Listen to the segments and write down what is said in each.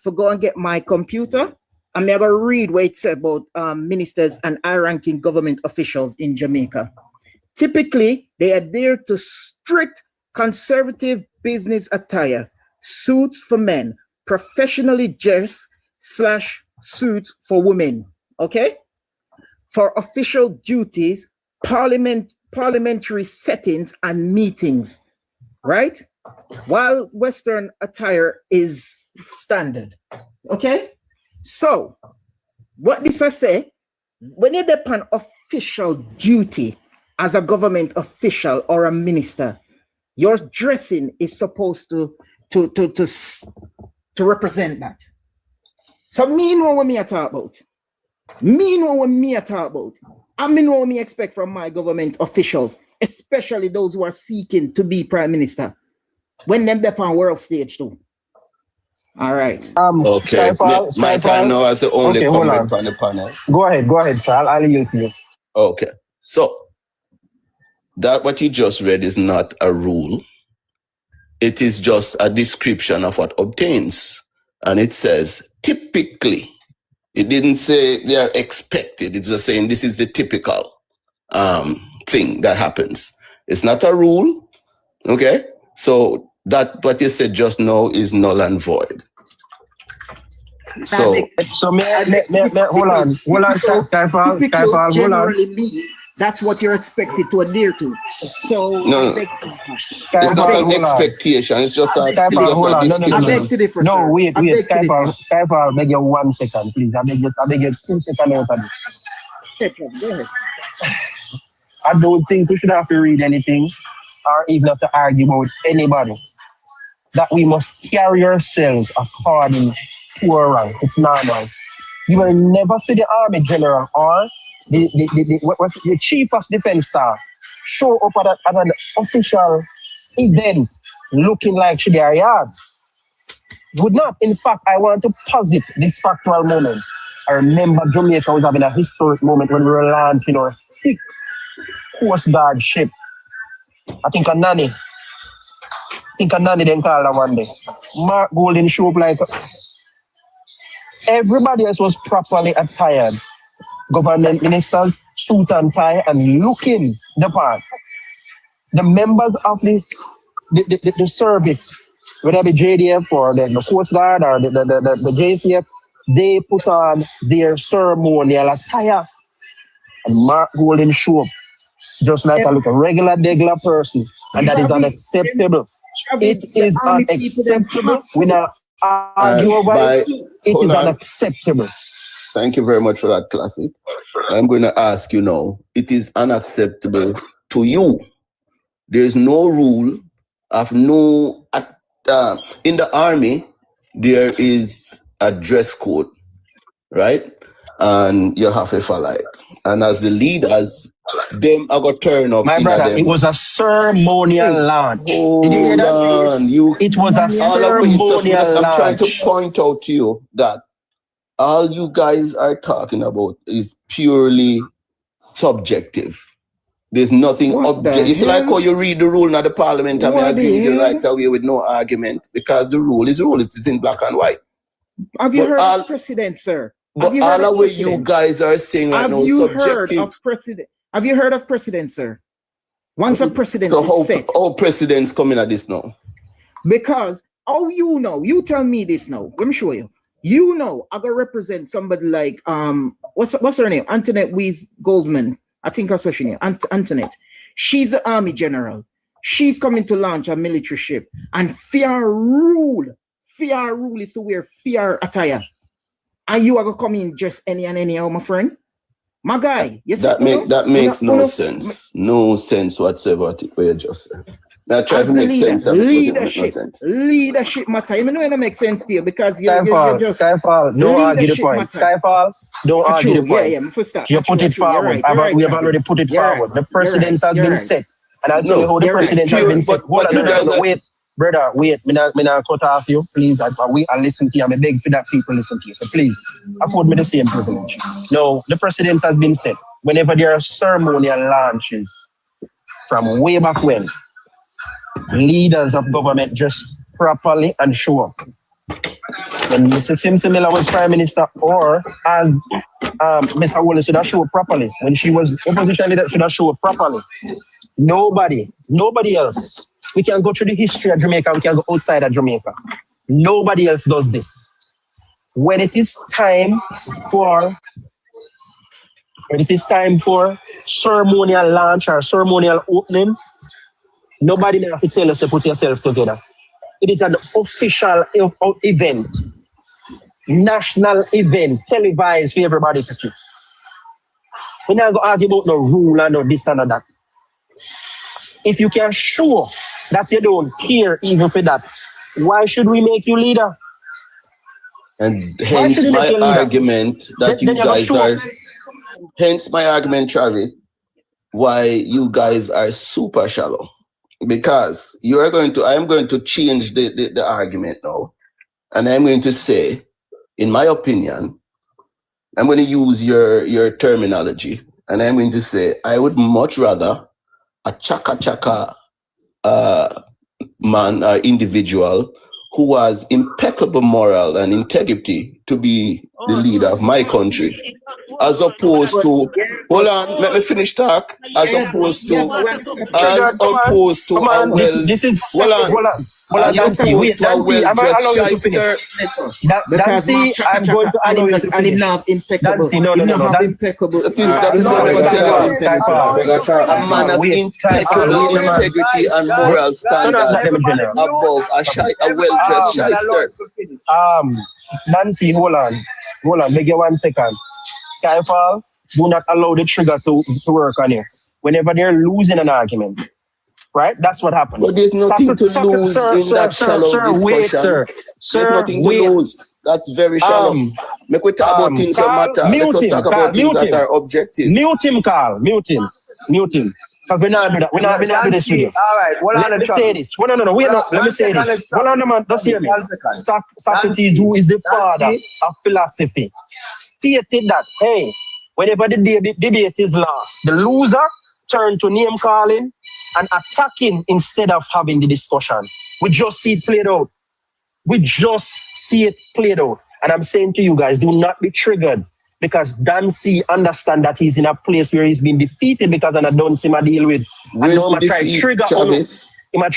for go and get my computer. I'm going to read what it said about ministers and high-ranking government officials in Jamaica. Typically, they adhere to strict conservative business attire, suits for men, professionally dressed / suits for women. Okay? For official duties, parliamentary settings and meetings, right? While Western attire is standard. Okay? So, what this I say, when you're upon official duty as a government official or a minister, your dressing is supposed to represent that. So, me know what me I talk about. Me know what me I talk about. I mean what me expect from my government officials, especially those who are seeking to be prime minister, when them up on world stage too. All right. Okay. My time now as the only comment on the panel. Go ahead, sir. I'll yield to you. Okay. So that what you just read is not a rule. It is just a description of what obtains. And it says typically. It didn't say they are expected. It's just saying this is the typical thing that happens. It's not a rule. Okay? So that what you said just now is null and void. So may hold on, Skyfall, hold on. That's what you're expected to adhere to. So no. It's not an expectation. It's just a Skyfall, hold on. I beg to differ. No, wait, Skyfall, beg you 1 second, please. I beg you 2 seconds out of this. Go ahead. I don't think we should have to read anything or even have to argue about anybody. That we must carry ourselves according to our rank. It's normal. You will never see the army general or the chief of defense staff show up at an official event looking like she their yard. Would not. In fact, I want to posit this factual moment. I remember Jamaica was having a historic moment when we were launching our 6th Coast Guard ship. I think a nanny then called her one day. Mark Golden show up like everybody else was properly attired. Government ministers, suit and tie, and looking the part. The members of the service, whether it be JDF or the Coast Guard or the JCF, they put on their ceremonial attire. And Mark Golden show up just like a regular person. And that is unacceptable. It is unacceptable. We now argue about it. It is unacceptable. Thank you very much for that, Classic. I'm going to ask you now. It is unacceptable to you. There is no rule of no... in the army, there is a dress code, right? And you have to follow it. And as the leaders, them are going to turn up. My brother, it was a ceremonial launch. Hold on. It was a ceremonial launch. I'm trying to point out to you that all you guys are talking about is purely subjective. There's nothing objective. It's like how you read the rule in the parliament and I agree with you right away with no argument because the rule is rule. It is in black and white. Have you heard of precedent, sir? But all of what you guys are saying right now is subjective. Have you heard of precedent, sir? Once a precedent is set. How precedents coming at this now? Because, you tell me this now. Let me show you. You know, I gotta represent somebody like what's her name? Antoinette Weiss Goldman. I think that's what she name. Antoinette. She's the army general. She's coming to launch a military ship. And fair rule is to wear fair attire. And you are gonna come in just any and any, my friend. My guy. Yes, that makes no sense. No sense whatsoever what you just said. Now try to make sense of it. Leadership matter. You know it make sense to you because you're just Skyfall. Don't argue the point. Skyfall. Don't argue the point. You put it forward. We have already put it forward. The precedents have been set. And I'll tell you how the precedents have been set. Wait, brother, wait. Me not cut off you. Please, I listen to you. I beg for that people listen to you. So please, afford me the same privilege. No, the precedents has been set. Whenever there are ceremonial launches from way back when, leaders of government just properly and show up. when Mr. Simpson Miller was Prime Minister, or as Mr. Wallace should have showed properly. When she was opposition leader, should have showed properly. Nobody else. We can go through the history of Jamaica, we can go outside of Jamaica. Nobody else does this. When it is time for ceremonial launch or ceremonial opening, nobody has to tell us to put yourselves together. It is an official event, national event, televised for everybody to see. We're not going to argue about no rule and no this and no that. If you can show that you don't care even for that, why should we make you leader? And hence my argument that you guys are, hence my argument, Travis, why you guys are super shallow. Because I am going to change the argument now. And I'm going to say, in my opinion, I'm going to use your terminology. And I'm going to say, I would much rather a chaka man or individual who has impeccable moral and integrity to be the leader of my country, as opposed to, hold on, let me finish talk, as opposed to a well-dressed shyster. Dancy, I'm going to allow you to finish. Dancy, no. That is what I'm telling you. A man of impeccable integrity and moral standards above a well-dressed shyster. Nancy, hold on, make you 1 second. Skyfall, do not allow the trigger to work on you. Whenever they're losing an argument, right? That's what happens. But there's nothing to lose in that shallow discussion. There's nothing to lose. That's very shallow. Make we talk about things that matter. Let us talk about things that are objective. Mute him, Carl. Mute him. Because we're not do that. We're not do this video. All right. Let me say this. No. Wait, no. Let me say this. Hold on, man. Just hear me. Socrates, who is the father of philosophy, stated that, hey, whenever the debate is lost, the loser turn to name calling and attacking instead of having the discussion. We just see it played out. And I'm saying to you guys, do not be triggered, because Dancy understand that he's in a place where he's been defeated because of the Dancy I deal with. Where's the defeat, Travis? I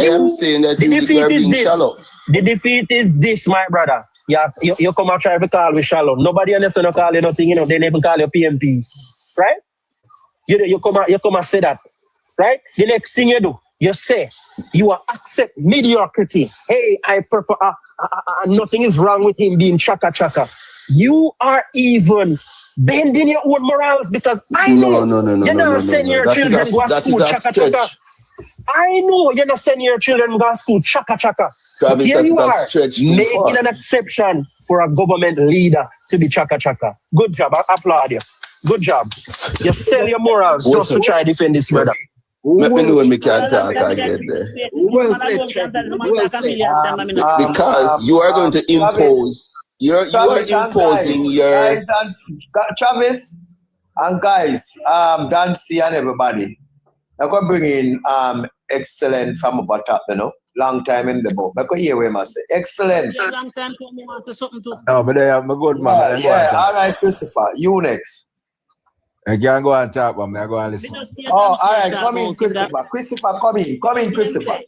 am saying that the defeat is this. Shallow. The defeat is this, my brother. You come and try to call me shallow. Nobody else will call you nothing, they never call you PMP. Right? You come and say that. Right? The next thing you do, you say, you accept mediocrity. Hey, I prefer, nothing is wrong with him being chaka. You are even bending your own morals, because I know you're not sending your children go to school chaka. I know you're not sending your children go to school chaka. But here you are, making an exception for a government leader to be chaka. Good job, I applaud you. Good job. You sell your morals just to try to defend this brother. Let me know when we can talk again there. Well said, because you are going to impose. You are imposing your. Travis and guys, Dancy and everybody. I'm going to bring in excellent from about top, long time in the boat. I can hear him say excellent. Long time come on to something to. No, but they have a good man. All right, Christopher. You next. I can't go and talk, but I go and listen. All right, come in, Christopher. Christopher, come in, Christopher.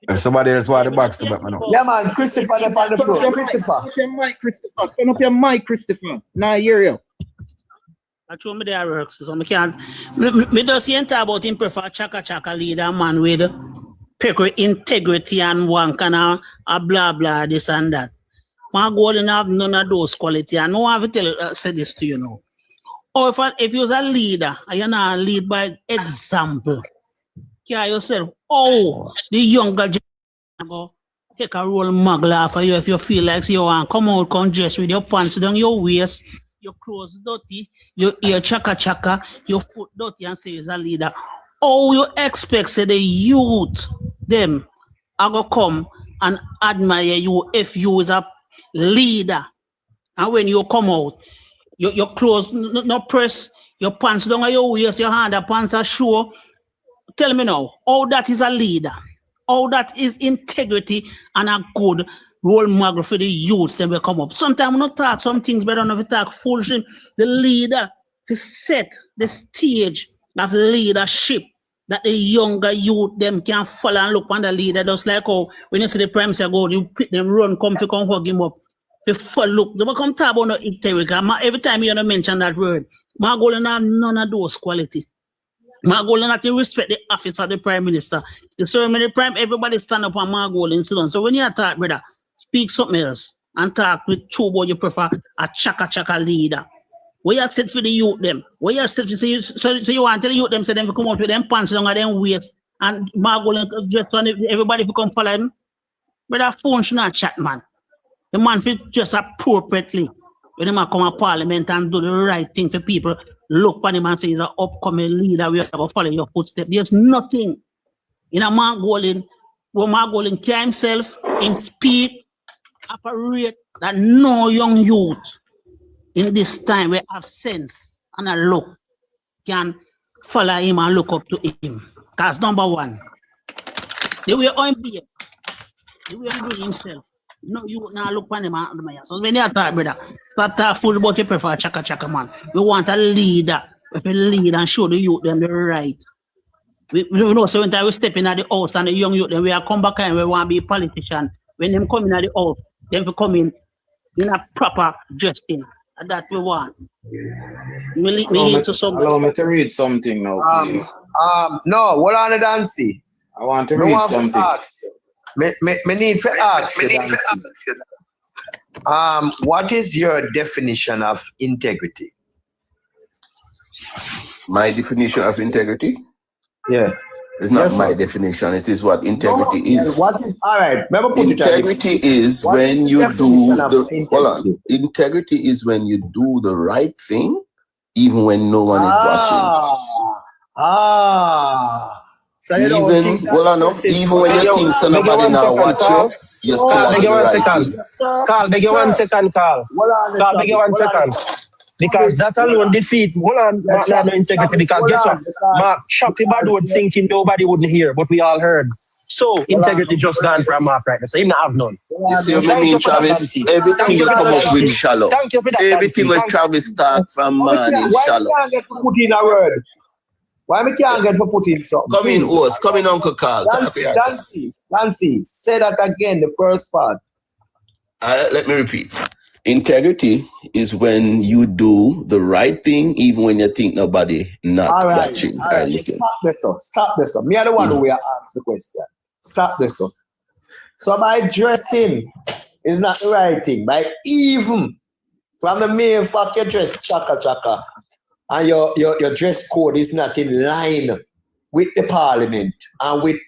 If somebody else want the box to back, man. Yeah, man, Christopher up on the floor. Christopher. Turn up your mic, Christopher. Now hear you. I told me there works, so I can't. Me just see about him prefer chaka leader man with integrity and one kind of blah this and that. My goal in have none of those quality. I know I have to say this to you now. Or if you're a leader, and you're not lead by example, care yourself. Oh, the younger generation take a role model for you if you feel like you want come out, come dress with your pants down your waist, your clothes dirty, your ear chaka, your foot dirty, and say you're a leader. Oh, you expect say the youth them are gonna come and admire you if you is a leader, and when you come out. Your clothes not press, your pants down on your waist, your hand, the pants are show. Tell me now, all that is a leader, all that is integrity and a good role model for the youth, then we come up. Sometimes we not talk some things, but I don't know if we talk foolishly. The leader to set the stage of leadership that the younger youth them can follow and look on the leader. Just like how when you see the prime minister go, you pick them run, come to come hug him up. They follow, look, they will come talk about no integrity. Every time you mention that word, my goal is have none of those qualities. My goal is not to respect the office of the prime minister. The ceremony prime, everybody stand up on my goal and so on. So when you talk, brother, speak something else and talk with two boy you prefer a chaka leader. Where you sit for the youth them? Where you sit for you, so you want to tell the youth them so them to come out with them pants long and them waist and my goal just on everybody to come follow him. Brother, phone should not chat, man. The man fit just appropriately when he come to parliament and do the right thing for people. Look on him and say he's an upcoming leader. We have to follow your footsteps. There's nothing in a man going where Margolin care himself, him speak, operate that no young youth in this time we have sense and a look can follow him and look up to him. That's number one. The way I'm being, the way I'm doing himself. No, you now look on him and so when you talk, brother, stop talk full about you prefer chaka man. We want a leader. If a leader and show the youth them the right. We know so when we step in at the house and the young youth then we are come back and we want to be a politician. When them come in at the house, them we come in a proper dressing. And that we want. Allow me to read something now, please. No, hold on, Dancy. I want to read something. Me need to ask you, what is your definition of integrity? My definition of integrity? Yeah. It's not my definition. It is what integrity is. What is all right? Integrity is when you do the hold on. Integrity is when you do the right thing, even when no one is watching. So even when you think somebody now watch you still have the right thing. Carl, beg you 1 second, Carl. Carl, beg you 1 second. Because that alone defeat no integrity. Because guess what? Mark choppy bad word thinking nobody wouldn't hear, but we all heard. So integrity just gone from Mark right now. So he not have none. You see what I mean, Travis? Everything will come up with shallow. Thank you for that. Everything with Travis start from man in shallow. Why can't get to put in a word? Why we can't get to put in something? Come in, host. Come in, Uncle Carl. Nancy, say that again, the first part. Let me repeat. Integrity is when you do the right thing, even when you think nobody not watching. All right. Stop this up. Me are the one who will ask the question. Stop this up. So by dressing is not the right thing. By even from the mere fact you dress chaka and your dress code is not in line with the parliament and with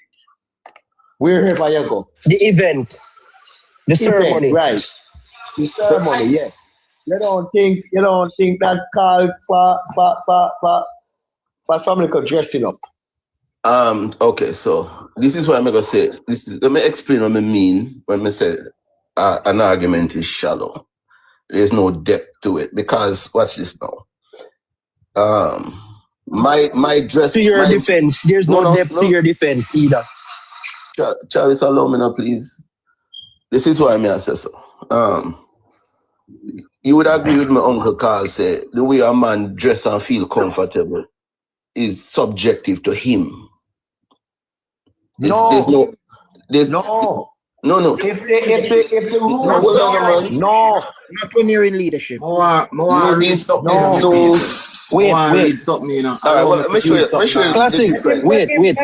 wherever you go. The event. The ceremony. Right. The ceremony, yeah. You don't think that called for some little dressing up. Okay, so this is what I'm gonna say. Let me explain what I mean when I say an argument is shallow. There's no depth to it because watch this now. My dress to your defense. There's no depth to your defense either. Travis, allow me now, please. This is why I say so. You would agree with my Uncle Carl say the way a man dress and feel is subjective to him. No. If the rules not when you're in leadership. Wait. Let me show you. Classic. Wait.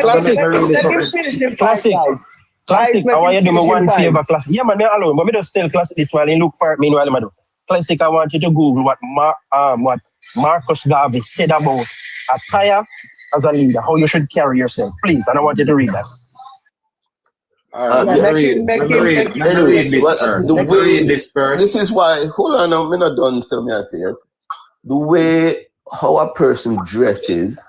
Classic. I want you to do me one favor, Classic. Yeah, man, me alone. But me just tell Classic this while he look for it. Meanwhile, I do. Classic, I want you to Google what Marcus Garvey said about attire as a leader, how you should carry yourself, please. And I want you to read that. Let me read this first. This is why. Hold on, I'm not done. So me I say it. The way how a person dresses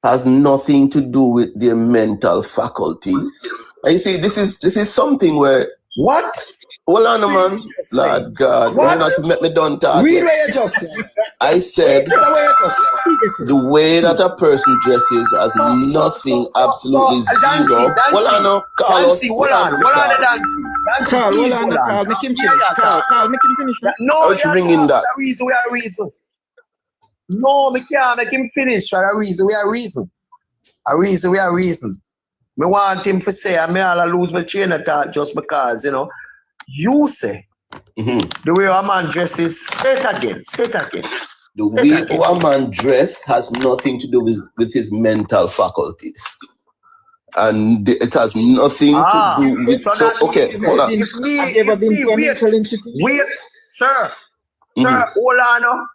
has nothing to do with their mental faculties. And you see, this is something where what? Hold on, man. Lord God, what? you're not to make me done talk. Read what you just said. I said the way that a person dresses has nothing, absolutely zero. Well, I know, Carlos. Hold on, Dancy. Carl, Please, hold on, Carl, make him finish. Carl, make him finish. No, How you bringing that? We are reason. No, me can't make him finish for a reason. We are reason. We are reason. Me want him to say, I may all lose my chain of thought just because, you know. You say, the way a man dresses, say it again. The way a man dress has nothing to do with his mental faculties. And it has nothing to do with... So okay, hold on. Have you ever been to a mental institute? Wait, sir. Sir, hold on.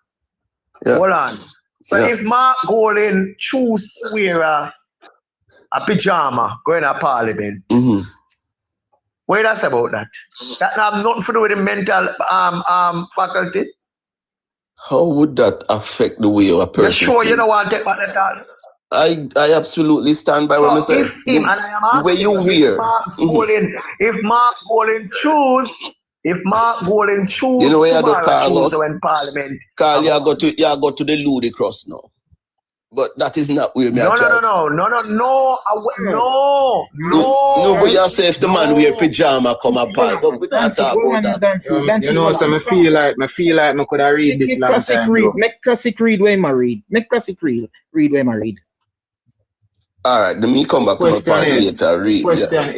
Yeah. Hold on. So if Mark Golden choose to wear a pyjama going to parliament, what do you say about that? That have nothing to do with the mental faculty? How would that affect the way a person... You sure you don't want to take back that thought? I absolutely stand by what I say. The way you wear. If Mark Golden choose, you know where you go, Carlos? When Parliament. Carl, you go to the ludicrous now. But that is not where me No. But you say if the man wear pyjama come apart, but we not talk about that. You know, so I feel like I could have read this long time ago. Make classic read where I read. Make classic read where I read. All right, let me come back to my point later. Read. Question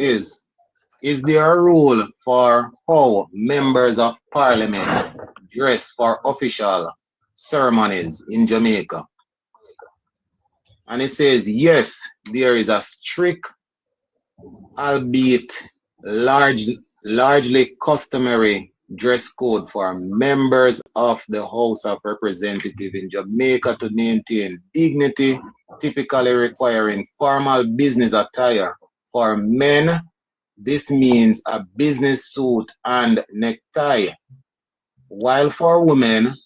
is there a rule for how members of parliament dress for official ceremonies in Jamaica? And it says, yes, there is a strict, albeit largely customary dress code for members of the House of Representatives in Jamaica to maintain dignity, typically requiring formal business attire. For men, this means a business suit and necktie, while for women,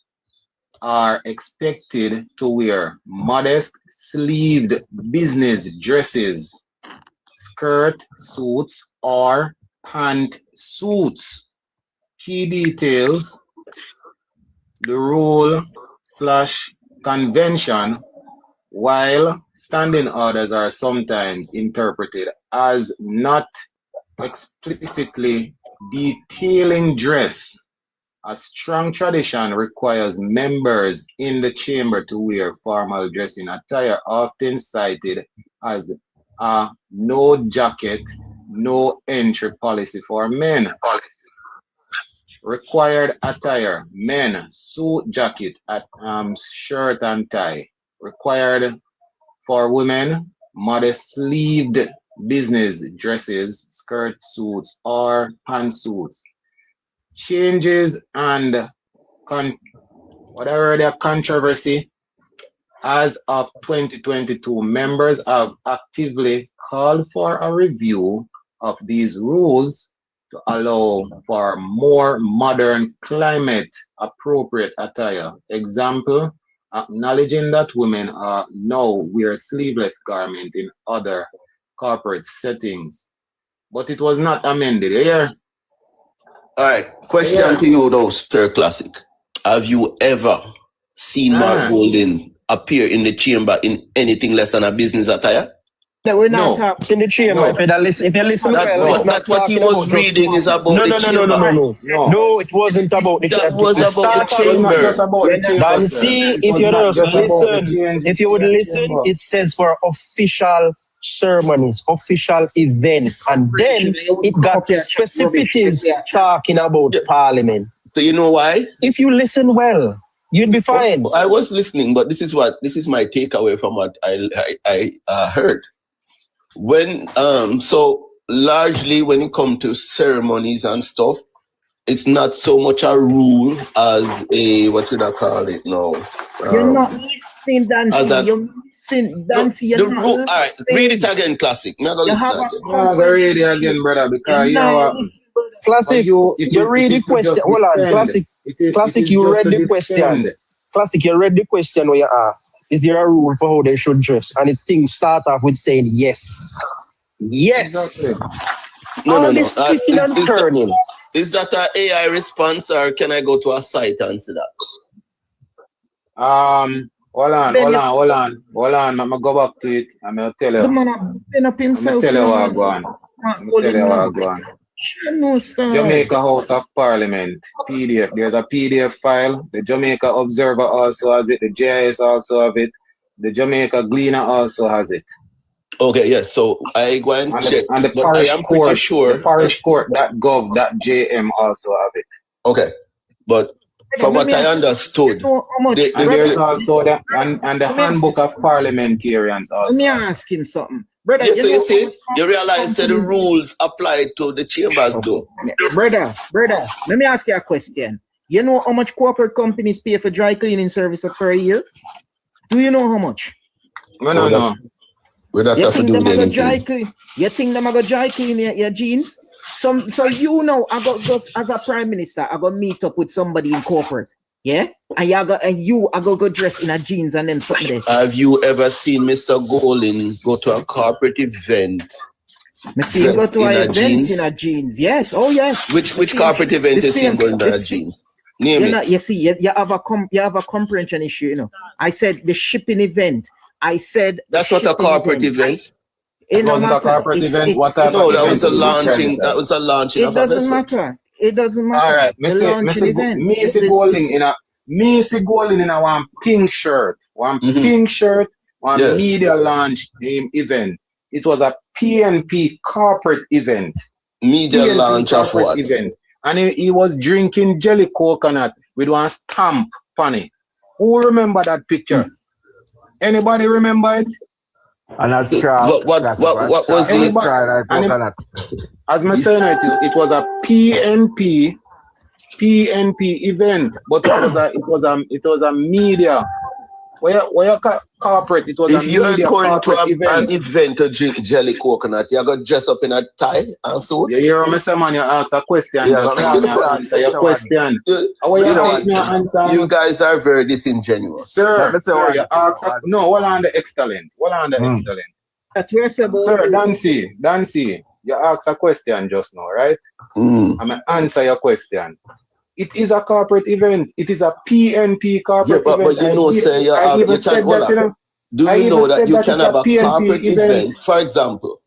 are expected to wear modest sleeved business dresses, skirt suits, or pant suits. Key details: the rule/convention, while standing orders are sometimes interpreted as not explicitly detailing dress. A strong tradition requires members in the chamber to wear formal dressing attire, often cited as a no jacket, no entry policy for men. Required attire: men, suit, jacket, shirt and tie. Required for women, modest sleeved business dresses, skirt suits, or pantsuits. Changes and whatever the controversy, as of 2022, members have actively called for a review of these rules to allow for more modern, climate-appropriate attire. Example, acknowledging that women now wear sleeveless garments in other corporate settings. But it was not amended. Here. All right, question to you though, Stir Classic. Have you ever seen Mark Golden appear in the chamber in anything less than a business attire? No, we're not talking in the chamber. No. If you listen Was that what he was reading is about the chamber? No, it wasn't about the chamber. That was about the chamber. And see, if you would listen, it says for official ceremonies, official events, and then it got specificities talking about Parliament. So you know why? If you listen well, you'd be fine. I was listening, but this is my takeaway from what I heard. When so largely when it comes to ceremonies and stuff, it's not so much a rule as a what should I call it now? You're not listening, Dancy. You're listening, Dancy. The rule. All right, read it again, Classic. I'm gonna listen again. I'm gonna read it again, brother, because Classic, you read the question. Hold on, Classic, you read the question. Classic, you read the question where you asked, is there a rule for how they should dress? And things start off with saying yes. Yes. Exactly. No. This twisting and turning. Is that an AI response or can I go to a site and see that? Hold on. Then I'm go back to it. I'm gonna tell the you. man have been up himself. tell you know, what man. go on. Hold Tell him you now. what go on. No, sir. Jamaica House of Parliament, PDF. There's a PDF file. The Jamaica Observer also has it. The JIS also have it. The Jamaica Gleaner also has it. Okay, yes. So I go and check, And the but I parish am pretty court, sure. the parish court.gov.jm also have it. Okay, but from what I understood, How much? And there's also the handbook of parliamentarians also. Let me ask him something. Brother, yes, so you see, you realize that the rules apply to the chambers though. Brother, let me ask you a question. You know how much corporate companies pay for dry cleaning services per year? Do you know how much? No. We don't have to do anything. You think them are going to dry clean your jeans? So you know, I got just as a prime minister, I got meet up with somebody in corporate. Yeah? And you I go dress in a jeans and then something there. Have you ever seen Mr. Golin go to a corporate event? I see him go to an event in a jeans. Yes. Oh yes. Which corporate event is he going to a jeans? Name it. You see, you have a comprehension issue, you know. I said the shipping event. I said that's not a corporate event. It wasn't a corporate event. What type no, of that event was a launching. That was a launching. It doesn't matter. It doesn't matter. All right, me see Golding in a one pink shirt, one media launch event. It was a PNP corporate event. Media PNP launch of what? Event. And he was drinking jelly coconut with one stamp on it. Who remember that picture? Anybody remember it? And that's what was the as I said, it was a PNP event, but it was a media. Where corporate? It was if a media you're going to event. An event to drink jelly coconut, you're going to dress up in a tie and suit. You hear me, man? You ask a question. Yeah, just answer your question. You guys are very disingenuous. Sir, you ask. No, what on the excellent? Sir, Dancy, you ask a question just now, right? I'm going to answer your question. It is a corporate event. It is a PNP corporate event. But you know, say you can. Do you know that you can have a corporate event? For example,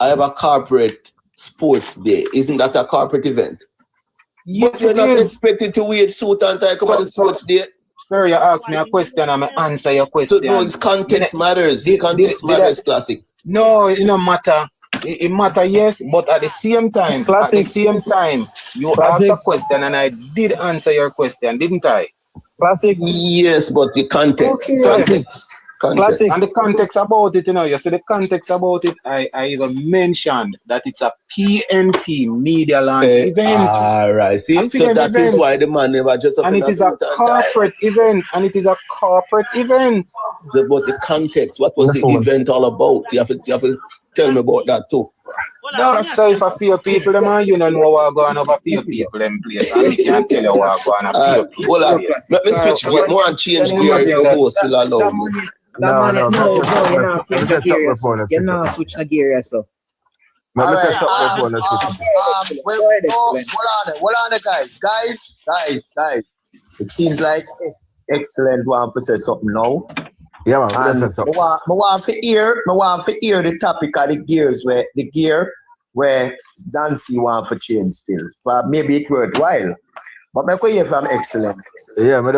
I have a corporate sports day. Isn't that a corporate event? Yes, you're not expected to wear suit and tie about the sports day. Sir, you ask me a question, I'm going to answer your question. So no, it's context matters. Context matters, classic. No, it don't matter. It matter, yes, but at the same time, you asked a question and I did answer your question, didn't I? Classic. Yes, but the context. Okay. Classic. And the context about it, you see the context about it, I even mentioned that it's a PNP media launch event. All right, see? So that is why the man never just... And it is a corporate event. But the context, what was the event all about? You have to tell me about that too. That's so if a few people, man, you don't know what going over few people in place. And we can't tell you what going on few people. Let me switch gear. More and change gear if the host will allow me. No, you're not switch the gear, so. Hold on, guys. It seems like excellent one for say something now. Yeah, man. I want to hear the topic of the gear where Dancy want for change still. But maybe it's worthwhile. But I hear from excellent. Yeah, I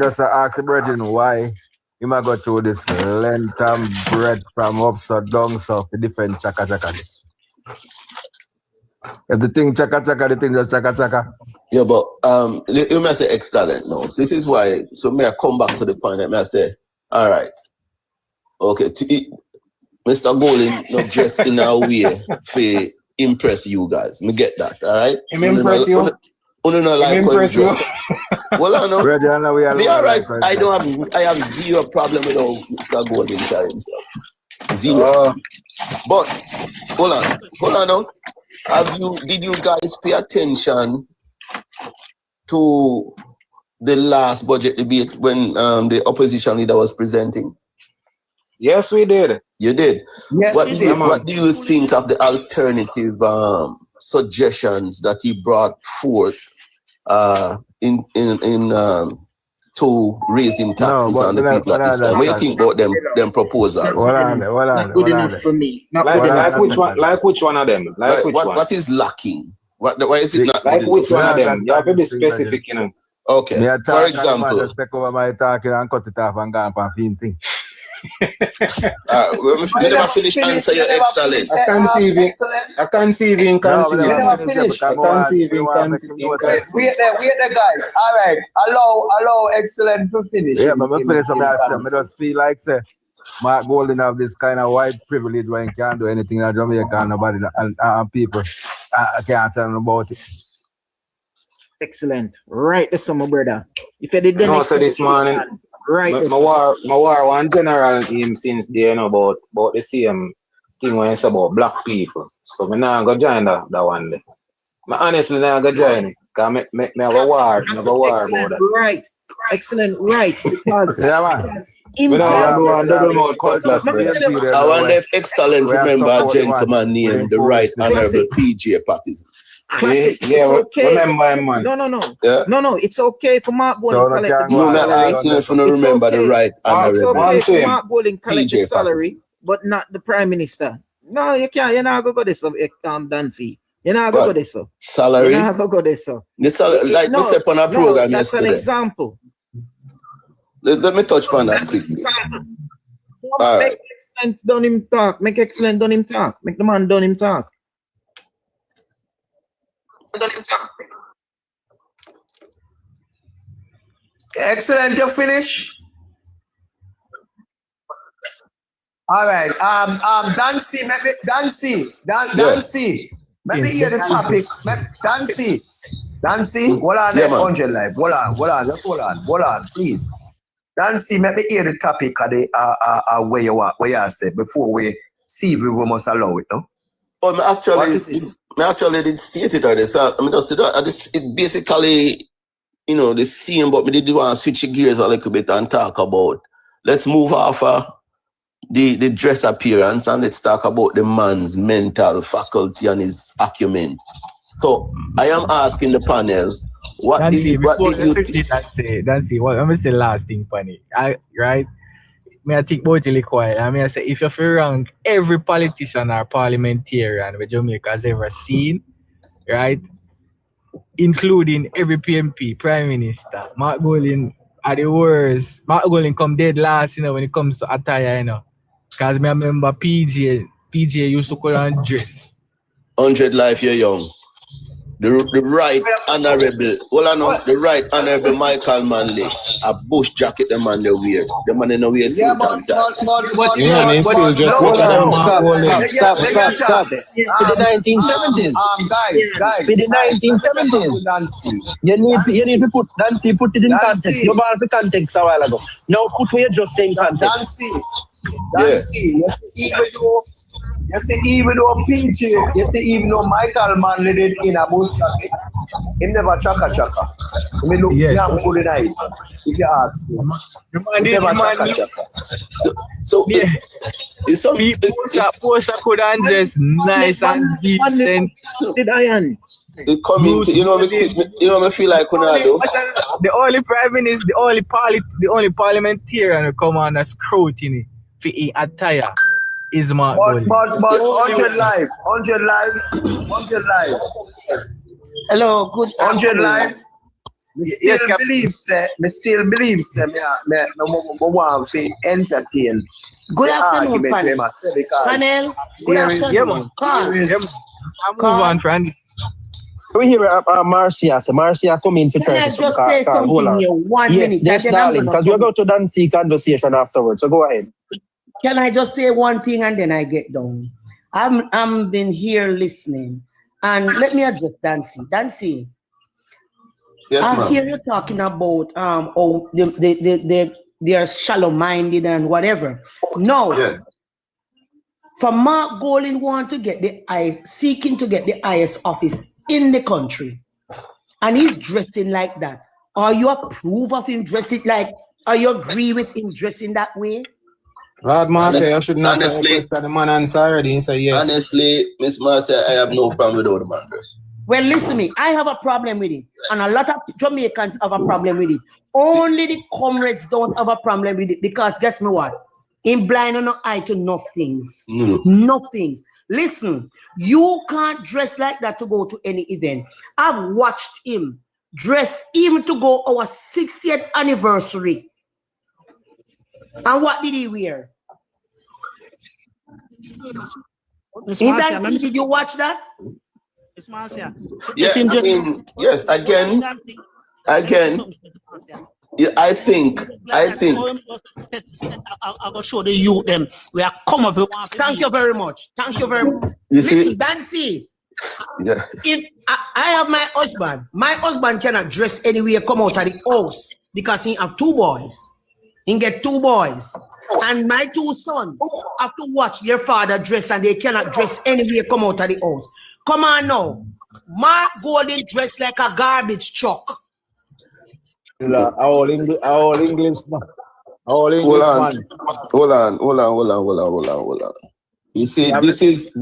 just ask the brethren why you might go through this length and breadth from up so down so the different chaka-chakas. If the thing chaka-chaka, the thing just chaka-chaka. Yeah, but you may say excellent now. This is why, so may I come back to the point and may I say, all right, okay, Mr. Golin not dressed in a way to impress you guys. Me get that, all right? Impress you? Impress you? Well, I know. Me all right. I have zero problem with how Mr. Golin carry himself. Zero. But hold on now. Did you guys pay attention to the last budget debate when the opposition leader was presenting? Yes, we did. You did? Yes, what do you think of the alternative suggestions that he brought forth in to raising taxes on the people at this time. What do you think about them proposals? Not good enough for me. Not good enough. Like which one of them? What is lacking? Why is it not like good which enough? one of them? You have to be specific, you know. Okay. For example, just take over my talking and cut it off and go on film thing. We never finish answer your excellent. I can't see even conceiving. Wait there, guys. All right. Allow excellent for finish. Yeah, but me finish up that. I just feel like say Mark Golden have this kind of white privilege where he can't do anything in Jamaica and nobody and people can't say nothing about it. Excellent. Right, that's my brother. If you did so this morning, right. My war one general him since they you know about the same thing when it's about black people. So me now go join that one day. Me honestly now go join it. Cause me have a war about that. Right. Excellent, right. Because yeah, man. I wonder if excellent remember a gentleman named the Right Honorable PJ Patterson. Classic. Yeah, okay. Remember him, man. No. Yeah. No, it's okay for Mark Bowling collect no, I'm asking if you remember the Right Honorable. It's okay for Mark Bowling collect the salary, but not the Prime Minister. No, you can't. You're not going to go this, Dancy. You're not going to go this. Salary? You're not going to go this. Like we said on a program that's yesterday. An example. Let me touch on that quickly. Make excellent done him talk. Make excellent done him talk. Make the man done him talk. Excellent, you finish. All right. Dancy, Let me hear the topic. Dancy, hold on there, 100 live. Hold on, please. Dancy, let me hear the topic of the where you said before we see if we must allow it, no? Oh, I actually did state it already. So I mean, it basically, you know, the same, but we did want to switch gears a little bit and talk about. Let's move off the dress appearance and let's talk about the man's mental faculty and his acumen. So I am asking the panel, what did you Dancy, what I'm gonna say last thing, Panny. Right? I think about it quiet. I say if you feel wrong, every politician or parliamentarian with Jamaica has ever seen, right? Including every PMP, Prime Minister, Mark Golden are the worst. Mark Golden come dead last, you know, when it comes to attire, you know. Because I remember PJ used to go and dress. 100 life, you're young. The Right Honorable, the Right Honorable Michael Manley, a bush jacket the man they wear. The man in the wear suit and tie. Stop. For the 1970s. Guys. For the 1970s. You need to put it in context. You brought the context a while ago. Now put what you just saying context. Dancy, even though PJ, even though Michael Manley did in a bush jacket, he never chaka. I mean, look, good night, if you ask me. He never chaka. So, yeah. It's some Porsche could undress nice and decent. Did Iron? It coming to, you know me feel like Conado. The only prime minister, the only parliamentarian who come on a scrutiny for in attire is Mark Golden. But 100 live. Hello, good 100 live. Me still believe me want to entertain. Good afternoon, panel. Panel, good afternoon. I'm move on, friend. We hear Marcia. So Marcia come in for try to just say something here, 1 minute. Yes, darling, because we're going to Dancy conversation afterwards. So go ahead. Can I just say one thing and then I get down? I'm been here listening, and let me address Dancy. Dancy, yes, I hear you talking about they are shallow-minded and whatever. No. For Mark Golden seeking to get the highest office in the country, and he's dressing like that. Are you approve of him dressing like? Are you agree with him dressing that way? Lord Marcia, you should not say the man answer already. Say yes. Honestly, Miss Marcia, I have no problem with all the man dress. Well, listen to me. I have a problem with it. And a lot of Jamaicans have a problem with it. Only the comrades don't have a problem with it. Because guess me what? In blind and no eye to nothings. Nothings. Listen, you can't dress like that to go to any event. I've watched him dress even to go our 60th anniversary. And what did he wear? Did you watch that? Yeah, I mean, yes, again, yeah, I think. I go show the youth them. We are come up with one. Thank you very much. Thank you very much. You Listen, see? Dancy. Yeah. If I have my husband cannot dress anywhere, come out of the house because he have 2 boys. He get 2 boys. And my 2 sons have to watch their father dress and they cannot dress anywhere, come out of the house. Come on now. Mark Golden dressed like a garbage truck. All English man. All English man. Hold on. You see, this is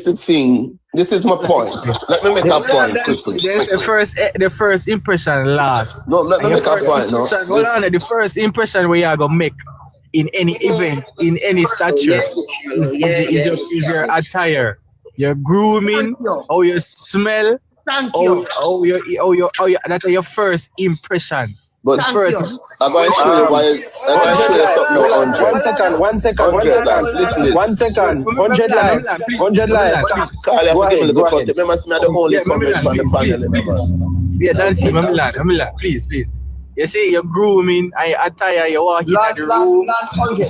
the thing. This is my point. Let me make a point quickly. There's the first impression last. No, let me make a point. No, hold on. The first impression we are gonna make in any event, in any stature, is your attire, your grooming, how you smell. Thank you. That's your first impression. But first, I'm going to show you why. I'm going to show you something. 1 second. 100 live. 100 live. Carl, you have to give me a little content. Remember, I'm the only comment on the panel. See, Dancy, Mamila, please. You see, you're grooming, and your attire, you walk in the room, you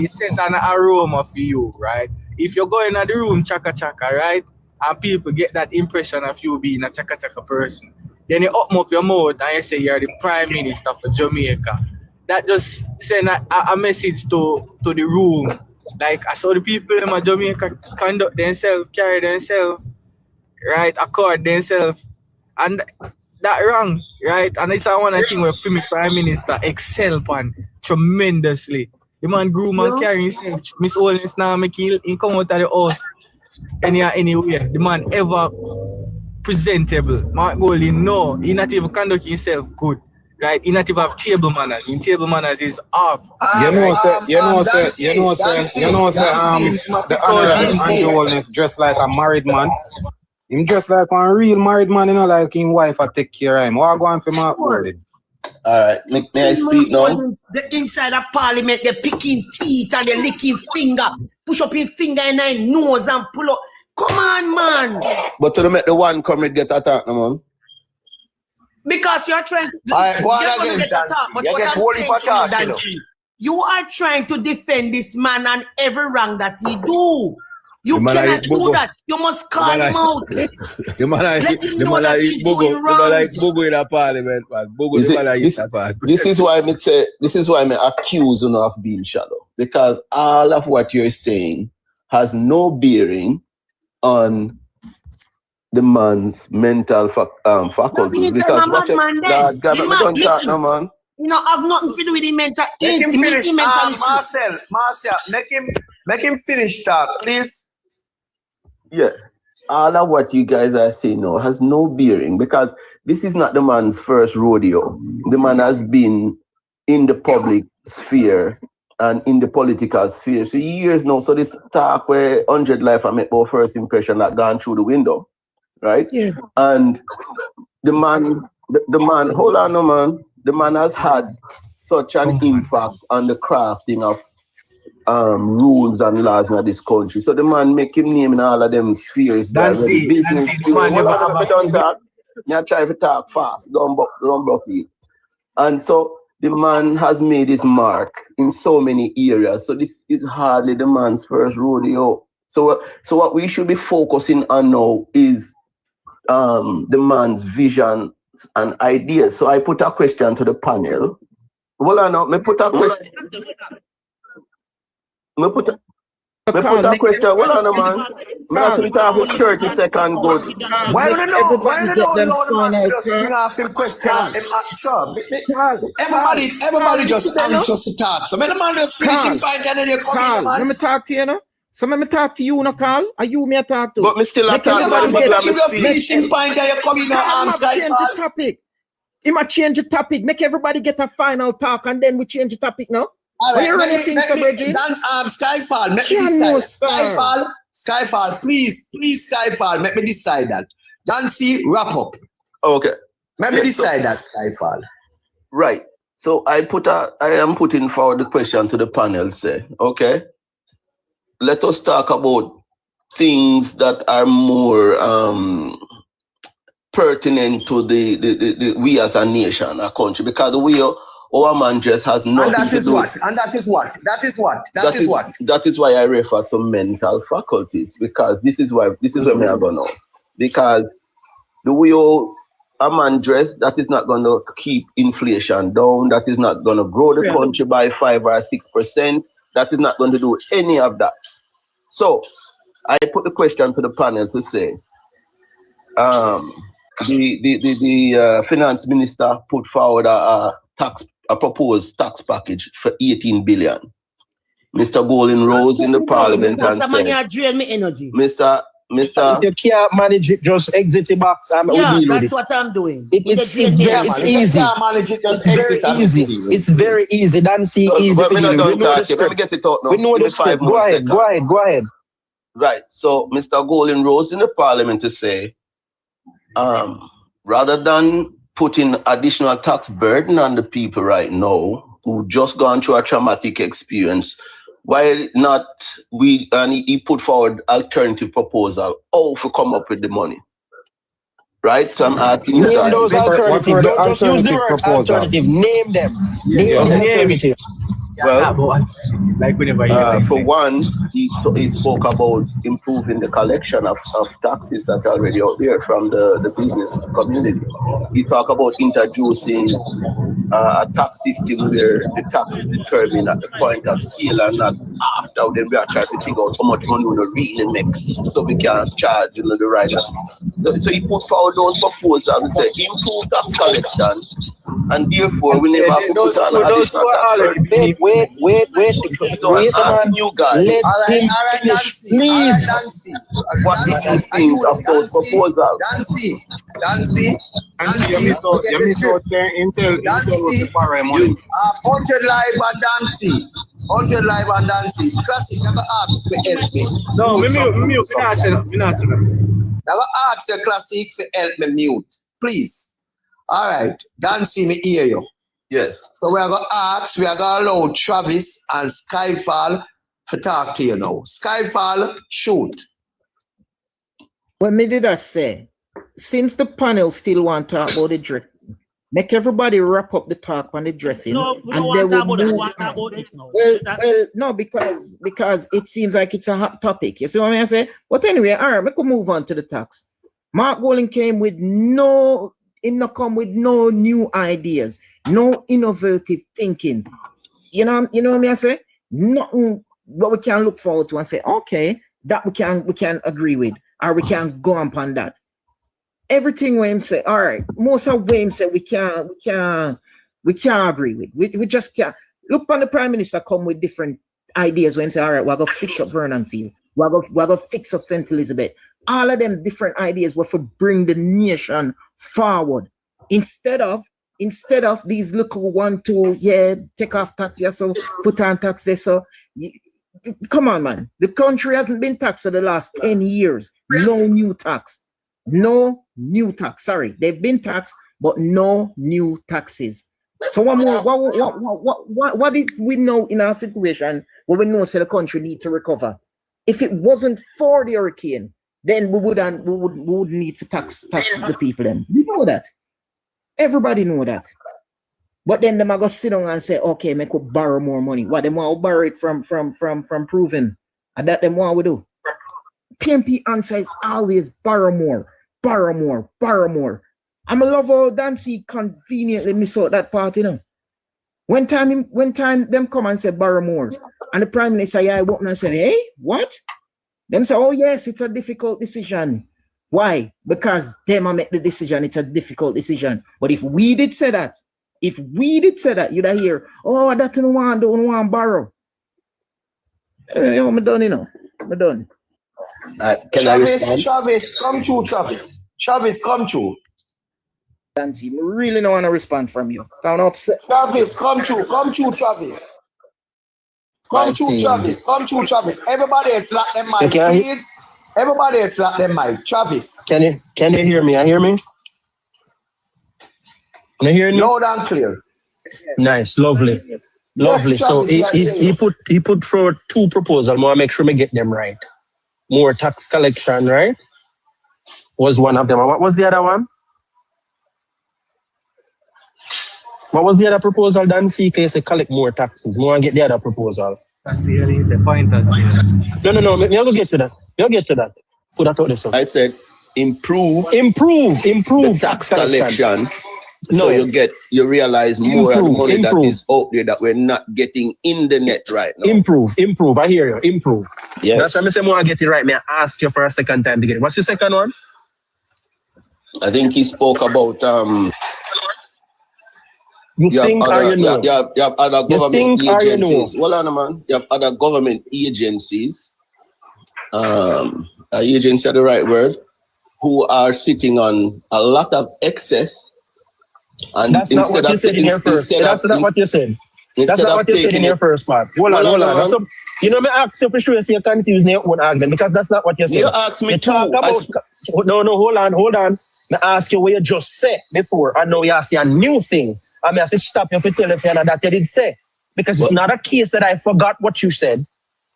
set an aroma for you, right? If you're going in the room, chaka, right? And people get that impression of you being a chaka person. Then you open up your mouth and you say you're the Prime Minister for Jamaica. That just send a message to the room. Like, I saw the people in Jamaica conduct themselves, carry themselves, right, accord themselves. And that wrong, right? And it's one thing where Femi Prime Minister excel upon tremendously. The man groom and carry himself. Miss Owens now make him come out of the house anywhere. The man ever presentable. Mark Golding, no, he not even conduct himself good. Right? He not even have table manners. In table manners is off. The Honorable Andrew Holness dressed like a married man. Him dressed like a real married man, you know, like his wife a take care of him. What go on for Mark Golding? Alright, may I speak now? The inside of parliament, they're picking teeth and they're licking finger. Push up his finger in his nose and pull up. Come on, man. But to make the one comrade get attacked, no, man. Because you're trying to go on again, you are trying to defend this man and every wrong that he do. You cannot do that. You must call him out. The man like Bogo in the parliament, man. This is why I accuse you of being shallow. Because all of what you're saying has no bearing on the man's mental faculties. Because what God, don't talk, no, man. You know, have nothing to do with the mental. Make him finish. Marcel, make him finish talk, please. Yeah, all of what you guys are saying now has no bearing because this is not the man's first rodeo. The man has been in the public sphere and in the political sphere for years now. So this talk where 100 life I make our first impression that gone through the window, right? Yeah. And the man, hold on, no man. The man has had such an impact on the crafting of rules and laws in this country. So the man make him name in all of them spheres. Dancy, the man never have I try to talk fast, don't block it. And so the man has made his mark in so many areas. So this is hardly the man's first rodeo. So what we should be focusing on now is the man's vision and ideas. So I put a question to the panel. Hold on now, me put a question. Me put a question. Hold on, man. Me talk for 30 seconds. Good. Why don't know? Just bring off him question. Everybody just anxious to talk. So make the man just finish him point and then you come in, man. Let me talk to you now. So me talk to you, no call. Are you me talk to? But me still Make talk about everybody the get program speech. finishing point and you coming now, change the topic. He might change the topic. Make everybody get a final talk, and then we change the topic now. All right, Bridget? Skyfall, let me decide. Skyfall, please, Skyfall, let me decide that. Dancy, wrap up. Okay. Let me decide that, Skyfall. Right. So I am putting forward the question to the panel, say, okay, let us talk about things that are more pertinent to the we as a nation, a country, because the way our man just has nothing and that to is do. What? And that is what? That is what? That is what? That is why I refer to mental faculties, because this is where me I go now. Because the way a man dress, that is not going to keep inflation down. That is not going to grow the country by 5 or 6%. That is not going to do any of that. So I put the question to the panel to say, the finance minister put forward a proposed tax package for 18 billion. Mr. Golden rose in the parliament and said, Mr. If you can't manage it, just exit the box and yeah, we'll deal with that's it. what I'm doing. It's easy. It's very easy. Dancy easy. But we know the script. Go ahead. Right. So Mr. Golden rose in the parliament to say, rather than putting additional tax burden on the people right now who just gone through a traumatic experience, why not and he put forward alternative proposal how to come up with the money. Right? So I'm asking you name those alternatives. Don't just use the word alternative. Name them. Alternative. Well, like whenever for one, he spoke about improving the collection of taxes that are already out there from the business community. He talked about introducing a tax system where the tax is determined at the point of sale and not after. Then we are trying to figure out how much money we really make so we can charge the right. So he put forward those proposals and said improve tax collection. And therefore, we never have to put on additional tax. Wait. So I'm asking you guys. All right, Dancy. Please. Dancy. What do you think of those proposals? Dancy. Dancy. Haunted Live and Dancy. Classic, never ask for help me. No, me not say that. Never ask a Classic for help me mute. Please. All right, Dancy, me hear you. Yes. So we are going to allow Travis and Skyfall to talk to you now. Skyfall, shoot. Well, me did I say, since the panel still want to talk about the dress, make everybody wrap up the talk on the dressing. No, we don't want to talk about this now. Well, no, because it seems like it's a hot topic. You see what I say? But anyway, all right, we can move on to the tax. Mark Golden came with no new ideas, no innovative thinking. You know what I say? Nothing what we can look forward to and say, okay, that we can agree with, or we can go upon that. Everything Wayne say, all right, most of Wayne say we can't agree with. We just can't. Look on the Prime Minister come with different ideas when say, all right, we're gonna fix up Vernon Field, we're gonna fix up St. Elizabeth. All of them different ideas were for bring the nation forward. Instead of these little 1, 2, take off tax, so put on tax there. So come on, man. The country hasn't been taxed for the last 10 years. No new tax. Sorry, they've been taxed, but no new taxes. So what more? What if we know in our situation where we know the country need to recover? If it wasn't for the hurricane, then we would need to tax the people. Then you know that. Everybody know that. But then them are gonna sit down and say, okay, make we borrow more money. What them want to borrow it from Proven? And that them want to do. PNP answer is always borrow more. I'm a love how Dancy conveniently miss out that part, you know. When time them come and say borrow more, and the Prime Minister I walk and say, hey, what? Them say, oh yes, it's a difficult decision. Why? Because them make the decision, it's a difficult decision. But if we did say that, you'd hear, oh, that don't want borrow. I'm done, you know. We're done. Can I respond? Travis, come true, Travis. Travis, come true. Dancy, I really don't want to respond from you. I'm upset. Travis, come true, Travis. Come true, Travis. Come true, Travis. Everybody else slap them mic, please. Everybody else slap them mic. Travis. Can you hear me? Hear me? Can you hear me? Loud and clear. Nice, lovely. Lovely. Yes, so Travis, he put forward two proposals. I want to make sure we get them right. More tax collection, right? Was one of them. What was the other one? What was the other proposal, Dan? CK say collect more taxes. I want to get the other proposal. That's the point of sale. No. You'll get to that. Put that out there, sir. I said improve the tax collection. So you realize more of the money that is out there that we're not getting in the net right now. Improve. I hear you. Improve. Yes. That's why I say more get it right. May I ask you for a second time to get it? What's the second one? I think he spoke about you have other government agencies. Well, on, man. You have other government agencies. Agency are the right word, who are sitting on a lot of excess. And that's not what you said in your first. That's not what you said. That's not what you said in your first part. Hold on. So, me ask you for sure you're confused in your own argument because that's not what you said. You asked me too. No, hold on. I ask you what you just said before. I know you ask a new thing. I have to stop you for telling you that you did say. Because it's not a case that I forgot what you said.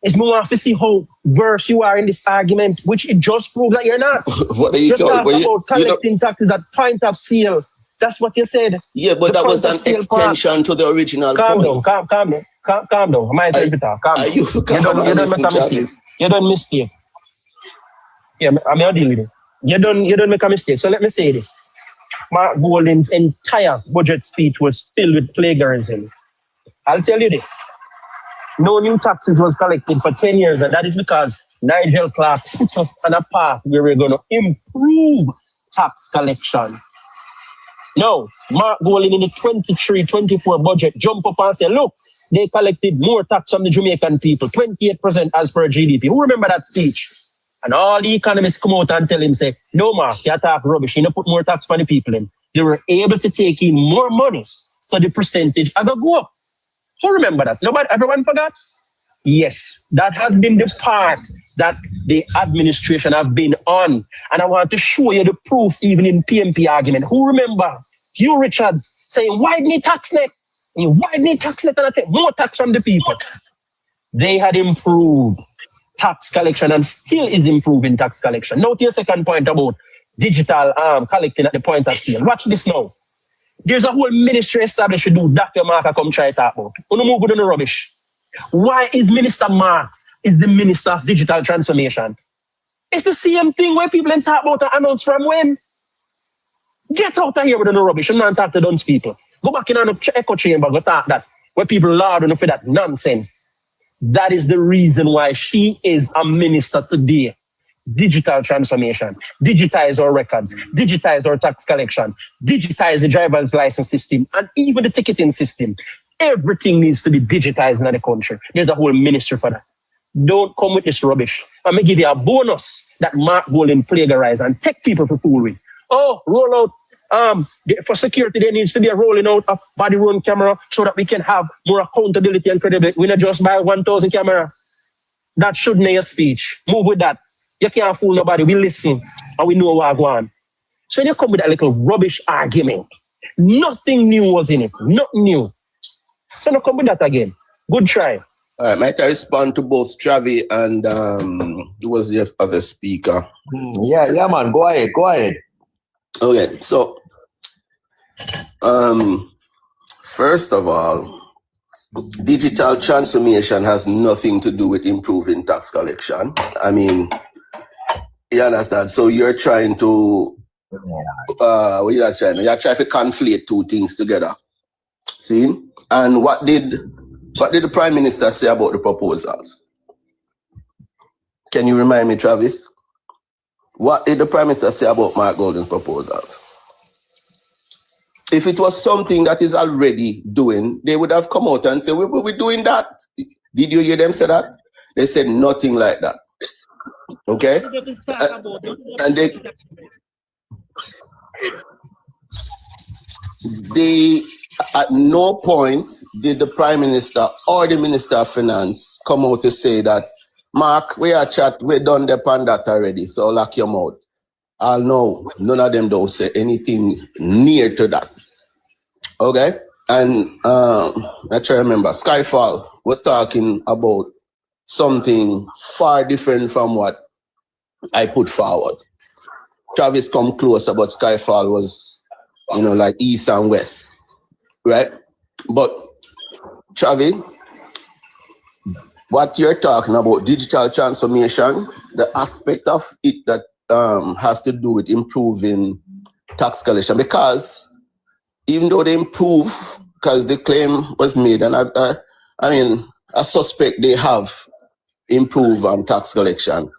It's more to see how versed you are in this argument, which it just proves that you're not. What are you just talking talk about collecting taxes at point of sale. That's what you said. Yeah, but that was an extension to the original point. Calm down. My interpreter, calm down. You don't make a mistake. You don't mistake. Yeah, I'm not dealing with it. You don't make a mistake. So let me say this. Mark Golding's entire budget speech was filled with plagiarism. I'll tell you this. No new taxes was collected for 10 years, and that is because Nigel Clark put us on a path where we're going to improve tax collection. No, Mark Golding in the 23-24 budget jump up and say, look, they collected more tax from the Jamaican people, 28% as per GDP. Who remember that speech? And all the economists come out and tell him, say, no, Mark, you talk rubbish. You don't put more tax for the people in. They were able to take in more money, so the percentage has to go up. Who remember that? Everyone forgot? Yes, that has been the part that the administration have been on. And I want to show you the proof even in PMP argument. Who remember Hugh Richards saying, widen the tax net? Widen the tax net and I take more tax from the people. They had improved tax collection and still is improving tax collection. Now to your second point about digital collecting at the point of sale. Watch this now. There's a whole ministry established to do Dr. Mark come try to talk about. We don't move with no rubbish. Why is Minister Marks is the Minister of Digital Transformation? It's the same thing where people talk about and announce from when. Get out of here with no rubbish. I'm not talking to those people. Go back in an echo chamber, go talk that. Where people loud enough for that nonsense. That is the reason why she is a minister today. Digital transformation, digitize our records, digitize our tax collection, digitize the driver's license system, and even the ticketing system. Everything needs to be digitized in the country. There's a whole ministry for that. Don't come with this rubbish. I'm going to give you a bonus that Mark Golding plagiarized and take people for foolery. Oh, roll out. For security, there needs to be a rolling out of body worn camera so that we can have more accountability and credibility. We not just buy 1,000 camera. That shouldn't be your speech. Move with that. You can't fool nobody. We listen and we know what going on. So when you come with that little rubbish argument, nothing new was in it. Nothing new. So now come with that again. Good try. All right, might I respond to both Travi and who was the other speaker? Yeah, man. Go ahead. Okay, so first of all, digital transformation has nothing to do with improving tax collection. I mean, you understand? So you're trying to, what you're trying to conflate two things together. See? And what did the Prime Minister say about the proposals? Can you remind me, Travis? What did the Prime Minister say about Mark Golding's proposals? If it was something that is already doing, they would have come out and said, we're doing that. Did you hear them say that? They said nothing like that. Okay? And they at no point did the Prime Minister or the Minister of Finance come out to say that, Mark, we are chat, we done the pan that already, so lock your mouth. I'll know. None of them don't say anything near to that. Okay? And I try to remember, Skyfall was talking about something far different from what I put forward. Travis come close about Skyfall was, like East and West, right? But Travis, what you're talking about, digital transformation, the aspect of it that has to do with improving tax collection, because even though they improve, because the claim was made, and I suspect they have improved on tax collection,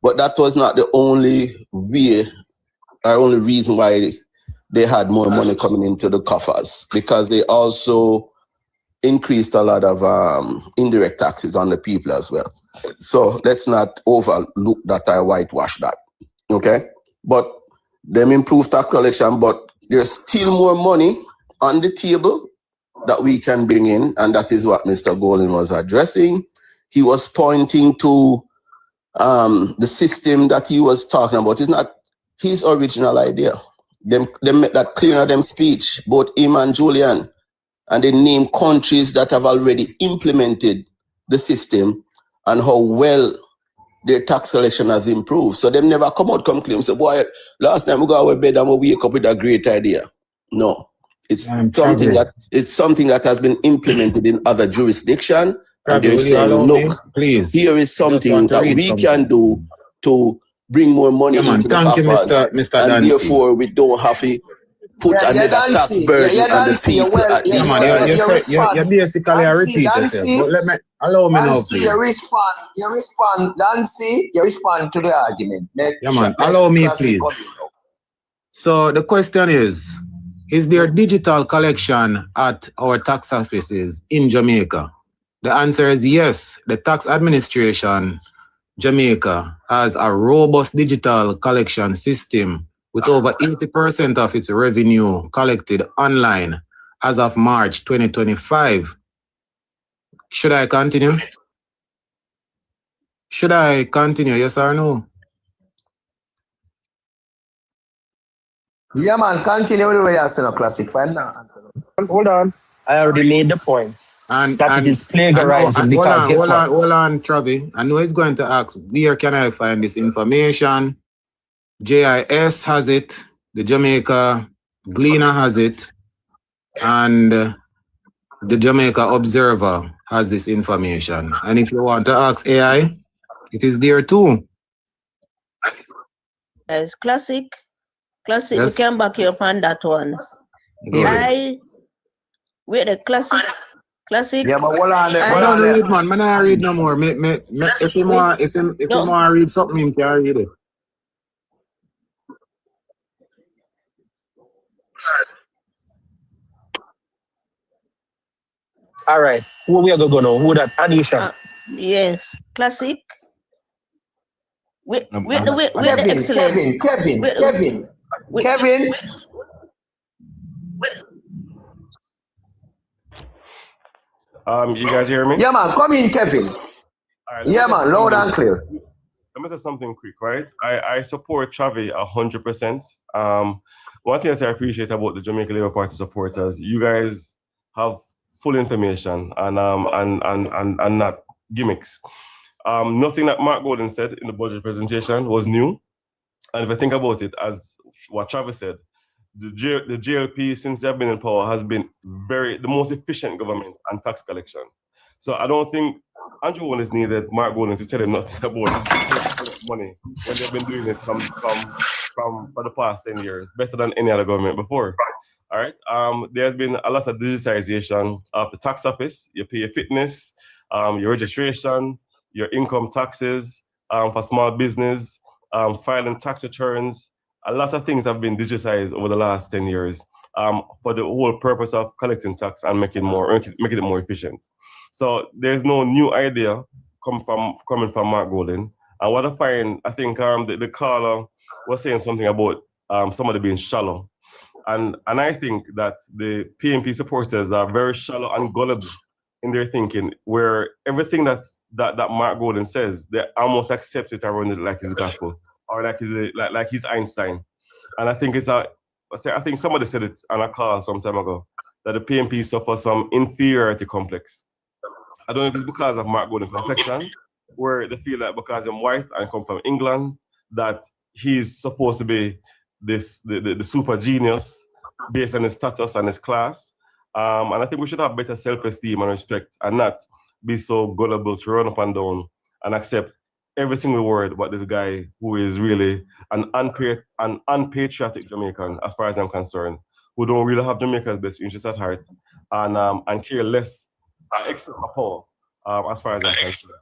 but that was not the only way or only reason why they had more money coming into the coffers, because they also increased a lot of indirect taxes on the people as well. So let's not overlook that or whitewash that, okay? But them improved tax collection, but there's still more money on the table that we can bring in, and that is what Mr. Golden was addressing. He was pointing to the system that he was talking about. It's not his original idea. Them made that clear in them speech, both him and Julian, and they name countries that have already implemented the system and how well their tax collection has improved. So them never come claim, say, boy, last time we go to bed and we wake up with a great idea. No, it's something that has been implemented in other jurisdictions, and they're saying, look, please, here is something that we can do to bring more money into the coffers, and therefore we don't have to put another tax burden on the people at this time. You basically repeat yourself, but allow me now, please. You respond to the argument. Allow me, please. So the question is there digital collection at our tax offices in Jamaica? The answer is yes. The tax administration, Jamaica, has a robust digital collection system with over 80% of its revenue collected online as of March 2025. Should I continue? Yes or no? Yeah, man, continue with the way you're saying, classic. Hold on. I already made the point. And it is plagiarizing because hold on, Travi. I know he's going to ask, where can I find this information? JIS has it, the Jamaica Gleaner has it, and the Jamaica Observer has this information. And if you want to ask AI, it is there too. Yes, classic. Yes. We can back you up on that one. With the classic. Yeah, but hold on. Read, man. Man, I read no more. If you want to read something, you can read it. All right. Who we are going to go now? Who that? Anisha. Yes, classic. With the excellent. Kevin. You guys hear me? Yeah, man. Come in, Kevin. Right, yeah, man. Loud and clear. Let me say something quick, right? I support Chavi 100%. One thing that I appreciate about the Jamaica Labour Party supporters, you guys have full information and not gimmicks. Nothing that Mark Golden said in the budget presentation was new. And if I think about it, as what Travis said, the JLP, since they've been in power, has been the most efficient government on tax collection. So I don't think Andrew Willis needed Mark Golden to tell him nothing about money when they've been doing it from for the past 10 years, better than any other government before. All right. There's been a lot of digitization of the tax office. You pay your fitness, your registration, your income taxes for small business, filing tax returns. A lot of things have been digitized over the last 10 years for the whole purpose of collecting tax and making it more efficient. So there's no new idea coming from Mark Golden. And what I find, I think the caller was saying something about somebody being shallow. And I think that the PNP supporters are very shallow and gullible in their thinking, where everything that Mark Golden says, they almost accept it and run it like it's gospel, or like he's Einstein. And I think I think somebody said it on a call some time ago, that the PNP suffer some inferiority complex. I don't know if it's because of Mark Golden's complexion, where they feel that because I'm white and come from England, that he's supposed to be the super genius based on his status and his class. And I think we should have better self-esteem and respect and not be so gullible to run up and down and accept every single word about this guy who is really an unpatriotic Jamaican, as far as I'm concerned, who don't really have Jamaica's best interests at heart and care less, except for Paul, as far as I'm concerned.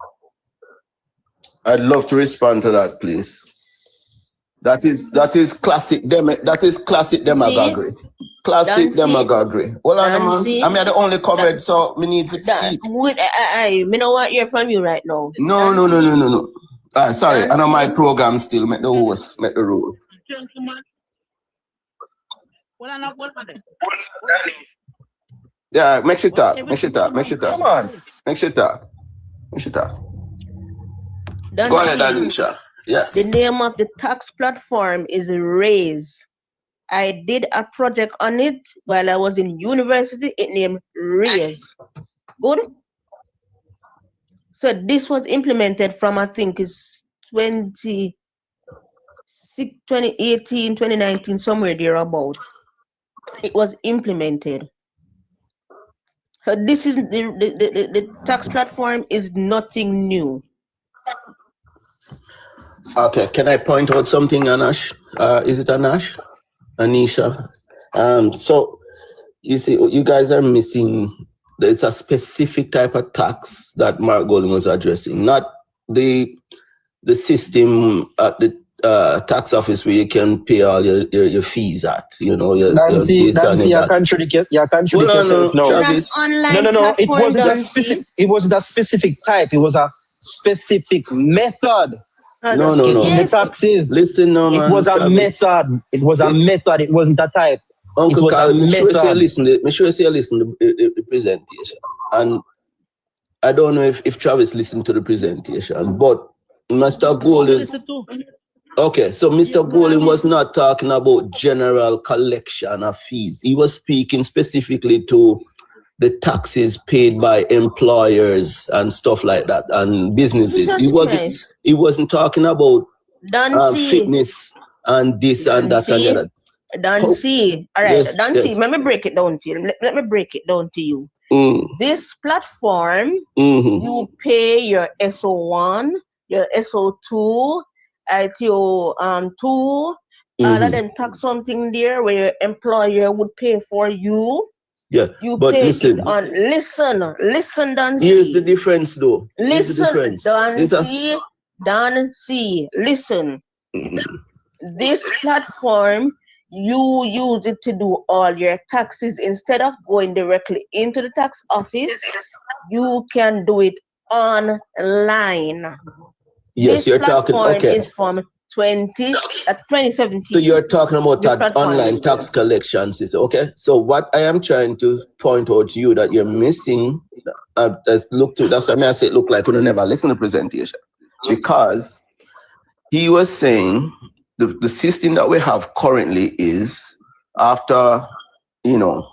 I'd love to respond to that, please. That is classic demagoguery. Classic demagoguery. Well, man. I'm the only comment, so me need to speak. I don't want to hear from you right now. No. Sorry, I know my program still. Make the host, make the rule. Yeah, make sure talk. Come on. Make sure talk. Go ahead, Anisha. Yes. The name of the tax platform is Raise. I did a project on it while I was in university. It named Raise. Good. So this was implemented from, I think it's 2018, 2019, somewhere thereabout. It was implemented. So this is the tax platform is nothing new. Okay, can I point out something, Anash? Is it Anash? Anisha? So, you see, you guys are missing, it's a specific type of tax that Mark Golden was addressing, not the system at the tax office where you can pay all your fees at, you know. You're contradicting yourself. No, it wasn't a specific type. It was a specific method. No. The taxes. Listen, no, man. It was a method. It was a method. It wasn't a type. Uncle Carl, make sure you listen to the presentation. And I don't know if Travis listened to the presentation, but Mr. Golden. Okay, so Mr. Golden was not talking about general collection of fees. He was speaking specifically to the taxes paid by employers and stuff like that and businesses. He wasn't talking about fitness and this and that and that. All right, yes. Let me break it down to you. Let me break it down to you. This platform, you pay your SO1, your SO2, ITO 2, all of them tax something there where your employer would pay for you. Yeah, but listen, Dancy. Here's the difference, though. Listen, Dancy, listen. This platform, you use it to do all your taxes. Instead of going directly into the tax office, you can do it online. Yes, you're talking, okay. Is from 2017. So you're talking about that online tax collection system, okay? So what I am trying to point out to you that you're missing, that's what I say it look like when you never listen to the presentation. Because he was saying the system that we have currently is after, you know,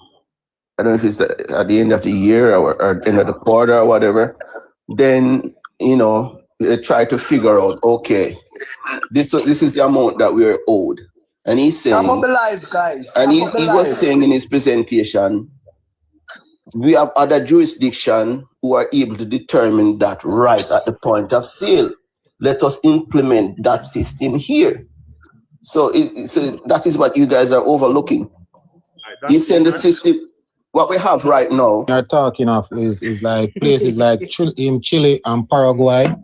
I don't know if it's at the end of the year or end of the quarter or whatever, then, you know, they try to figure out, okay, this is the amount that we're owed. And he's saying, I'm on the live, guys. And he was saying in his presentation, we have other jurisdictions who are able to determine that right at the point of sale. Let us implement that system here. So that is what you guys are overlooking. He's saying the system, what we have right now. You're talking of is like places like Chile and Paraguay,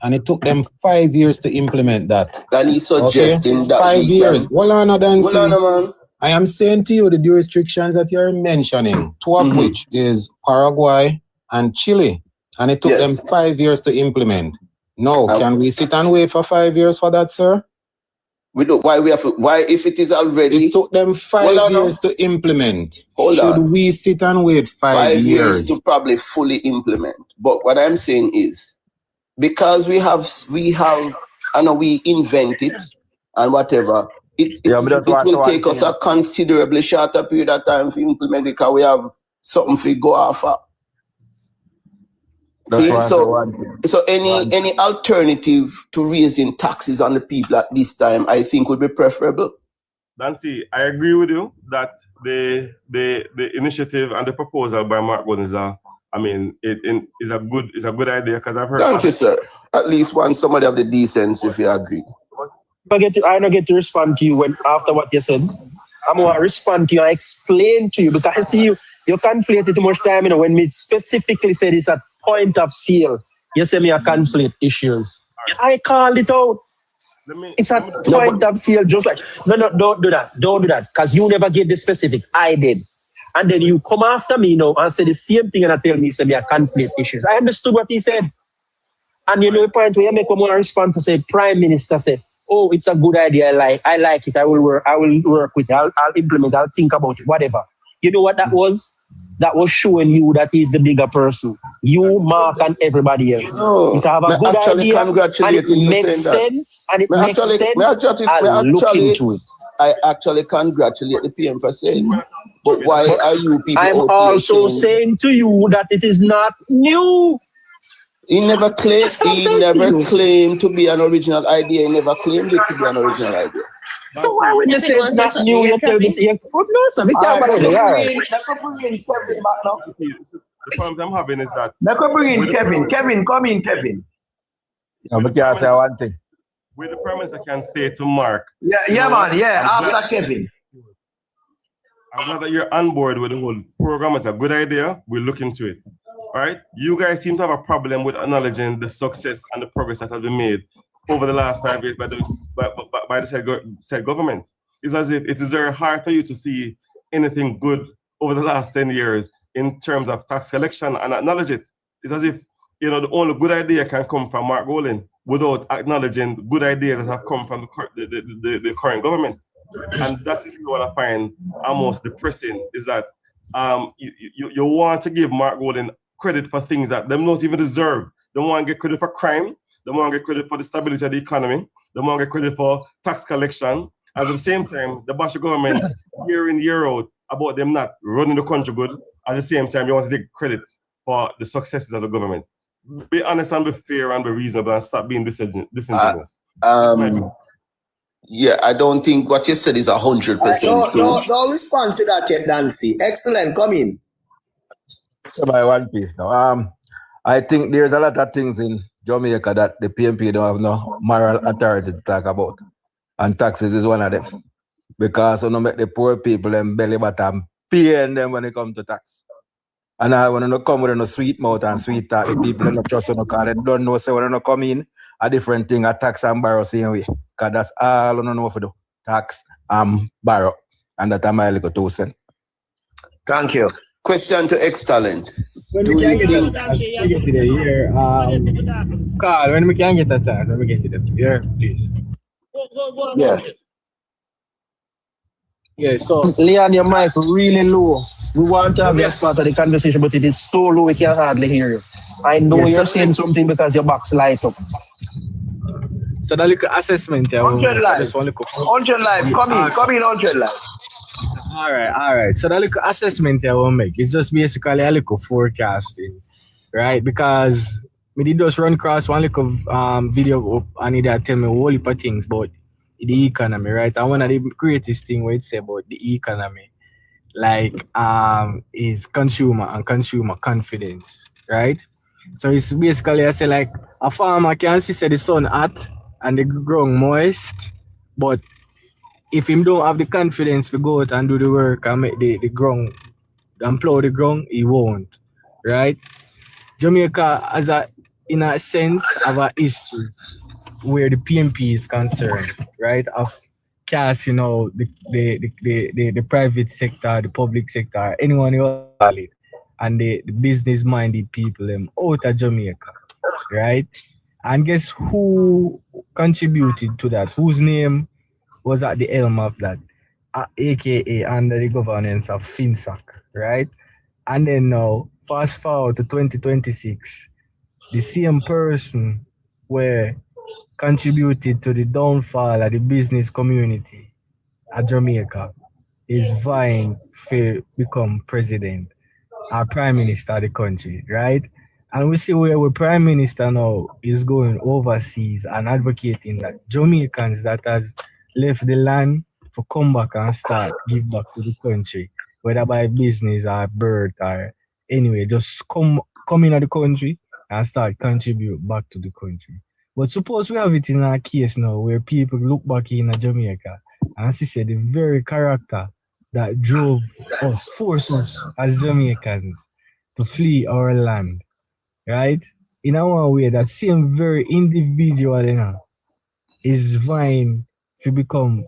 and it took them 5 years to implement that. And he's suggesting that 5 years. Hold on, man. I am saying to you the jurisdictions that you're mentioning, two of which is Paraguay and Chile, and it took them 5 years to implement. No, can we sit and wait for 5 years for that, sir? We don't. Why we have? Why if it is already? It took them 5 years to implement. Should we sit and wait 5 years? To probably fully implement. But what I'm saying is, because we have, I know we invent it and whatever. It will take us a considerably shorter period of time to implement it because we have something to go off of. So any alternative to raising taxes on the people at this time, I think would be preferable. Nancy, I agree with you that the initiative and the proposal by Mark Golden is a good idea because I've heard. Thank you, sir. At least want somebody of the decency if you agree. I don't get to respond to you after what you said. I'm going to respond to you and explain to you because I see you conflated too much time, when me specifically said it's a point of sale. You say me a conflate issues. Yes. I called it out. It's a point of sale, just like, no, don't do that. Don't do that. Because you never gave the specific. I did. And then you come after me now and say the same thing and I tell me it's a conflate issues. I understood what he said. And you know the point where you make a more response to say, Prime Minister said, oh, it's a good idea. I like it. I will work with it. I'll implement it. I'll think about it. Whatever. You know what that was? That was showing you that he's the bigger person. You, Mark, and everybody else. No, if I have a good idea, and it makes sense, I'll look into it. I actually congratulate the PM for saying it. But why are you people I'm also saying to you that it is not new. He never claimed to be an original idea. He never claimed it to be an original idea. So why would you say it's not new? You tell me, no, sir, we can't bring in Kevin back now. The problem I'm having is that. Let's bring in Kevin. Kevin, come in, Kevin. Yeah, but can I say one thing? With the premise I can say to Mark. Yeah, man. Yeah, after Kevin. I'm glad that you're on board with the whole program. It's a good idea. We'll look into it. All right? You guys seem to have a problem with acknowledging the success and the progress that has been made over the last 5 years by the said government. It's as if it is very hard for you to see anything good over the last 10 years in terms of tax collection and acknowledge it. It's as if, the only good idea can come from Mark Golden without acknowledging good ideas that have come from the current government. And that's what you want to find almost depressing, is that you want to give Mark Golden credit for things that they don't even deserve. They want to get credit for crime. They want to get credit for the stability of the economy. They want to get credit for tax collection. At the same time, the bash government year in, year out about them not running the country good. At the same time, you want to take credit for the successes of the government. Be honest and be fair and be reasonable and stop being disingenuous. Yeah, I don't think what you said is 100% true. No respond to that yet, Nancy. Excellent, come in. So by one piece now. I think there's a lot of things in Jamaica that the PNP don't have no moral authority to talk about. And taxes is one of them. Because you make the poor people and belly bottom paying them when it comes to tax. And I want to come with a sweet mouth and sweet talk. The people don't trust you, because they don't know, so when they come in, a different thing, a tax and borrow same way. Because that's all I know for do. Tax and borrow. And that's my little 2 cents. Thank you. Question to Excellent. When we can get to the year, Carl, when we can get that chance, when we get to the year, please. Go. Yeah. Yeah, so Leon, your mic really low. We want to have this part of the conversation, but it is so low we can hardly hear you. I know you're saying something because your box lights up. So that little assessment there. 100 live. 100 live. Come in 100 live. All right. So that little assessment here we'll make. It's just basically a little forecasting, right? Because me did just run across one little video up and it tell me a whole heap of things about the economy, right? And one of the greatest thing what it say about the economy, like is consumer and consumer confidence, right? So it's basically I say like a farmer can see the sun hot and the ground moist, but if him don't have the confidence to go out and do the work and make the ground and plow the ground, he won't, right? Jamaica in a sense of a history where the PNP is concerned, right? Of cast, the private sector, the public sector, anyone who call it, and the business-minded people out of Jamaica, right? And guess who contributed to that? Whose name was at the helm of that? AKA under the governance of FinSac, right? And then now, fast forward to 2026, the same person were contributed to the downfall of the business community at Jamaica is vying to become president or prime minister of the country, right? And we see where our prime minister now is going overseas and advocating that Jamaicans that has left the land for come back and start give back to the country, whether by business or birth or anyway, just come into the country and start contribute back to the country. But suppose we have it in our case now where people look back in Jamaica and see the very character that drove us, forced us as Jamaicans to flee our land, right? In our way, that same very individual, is vying to become,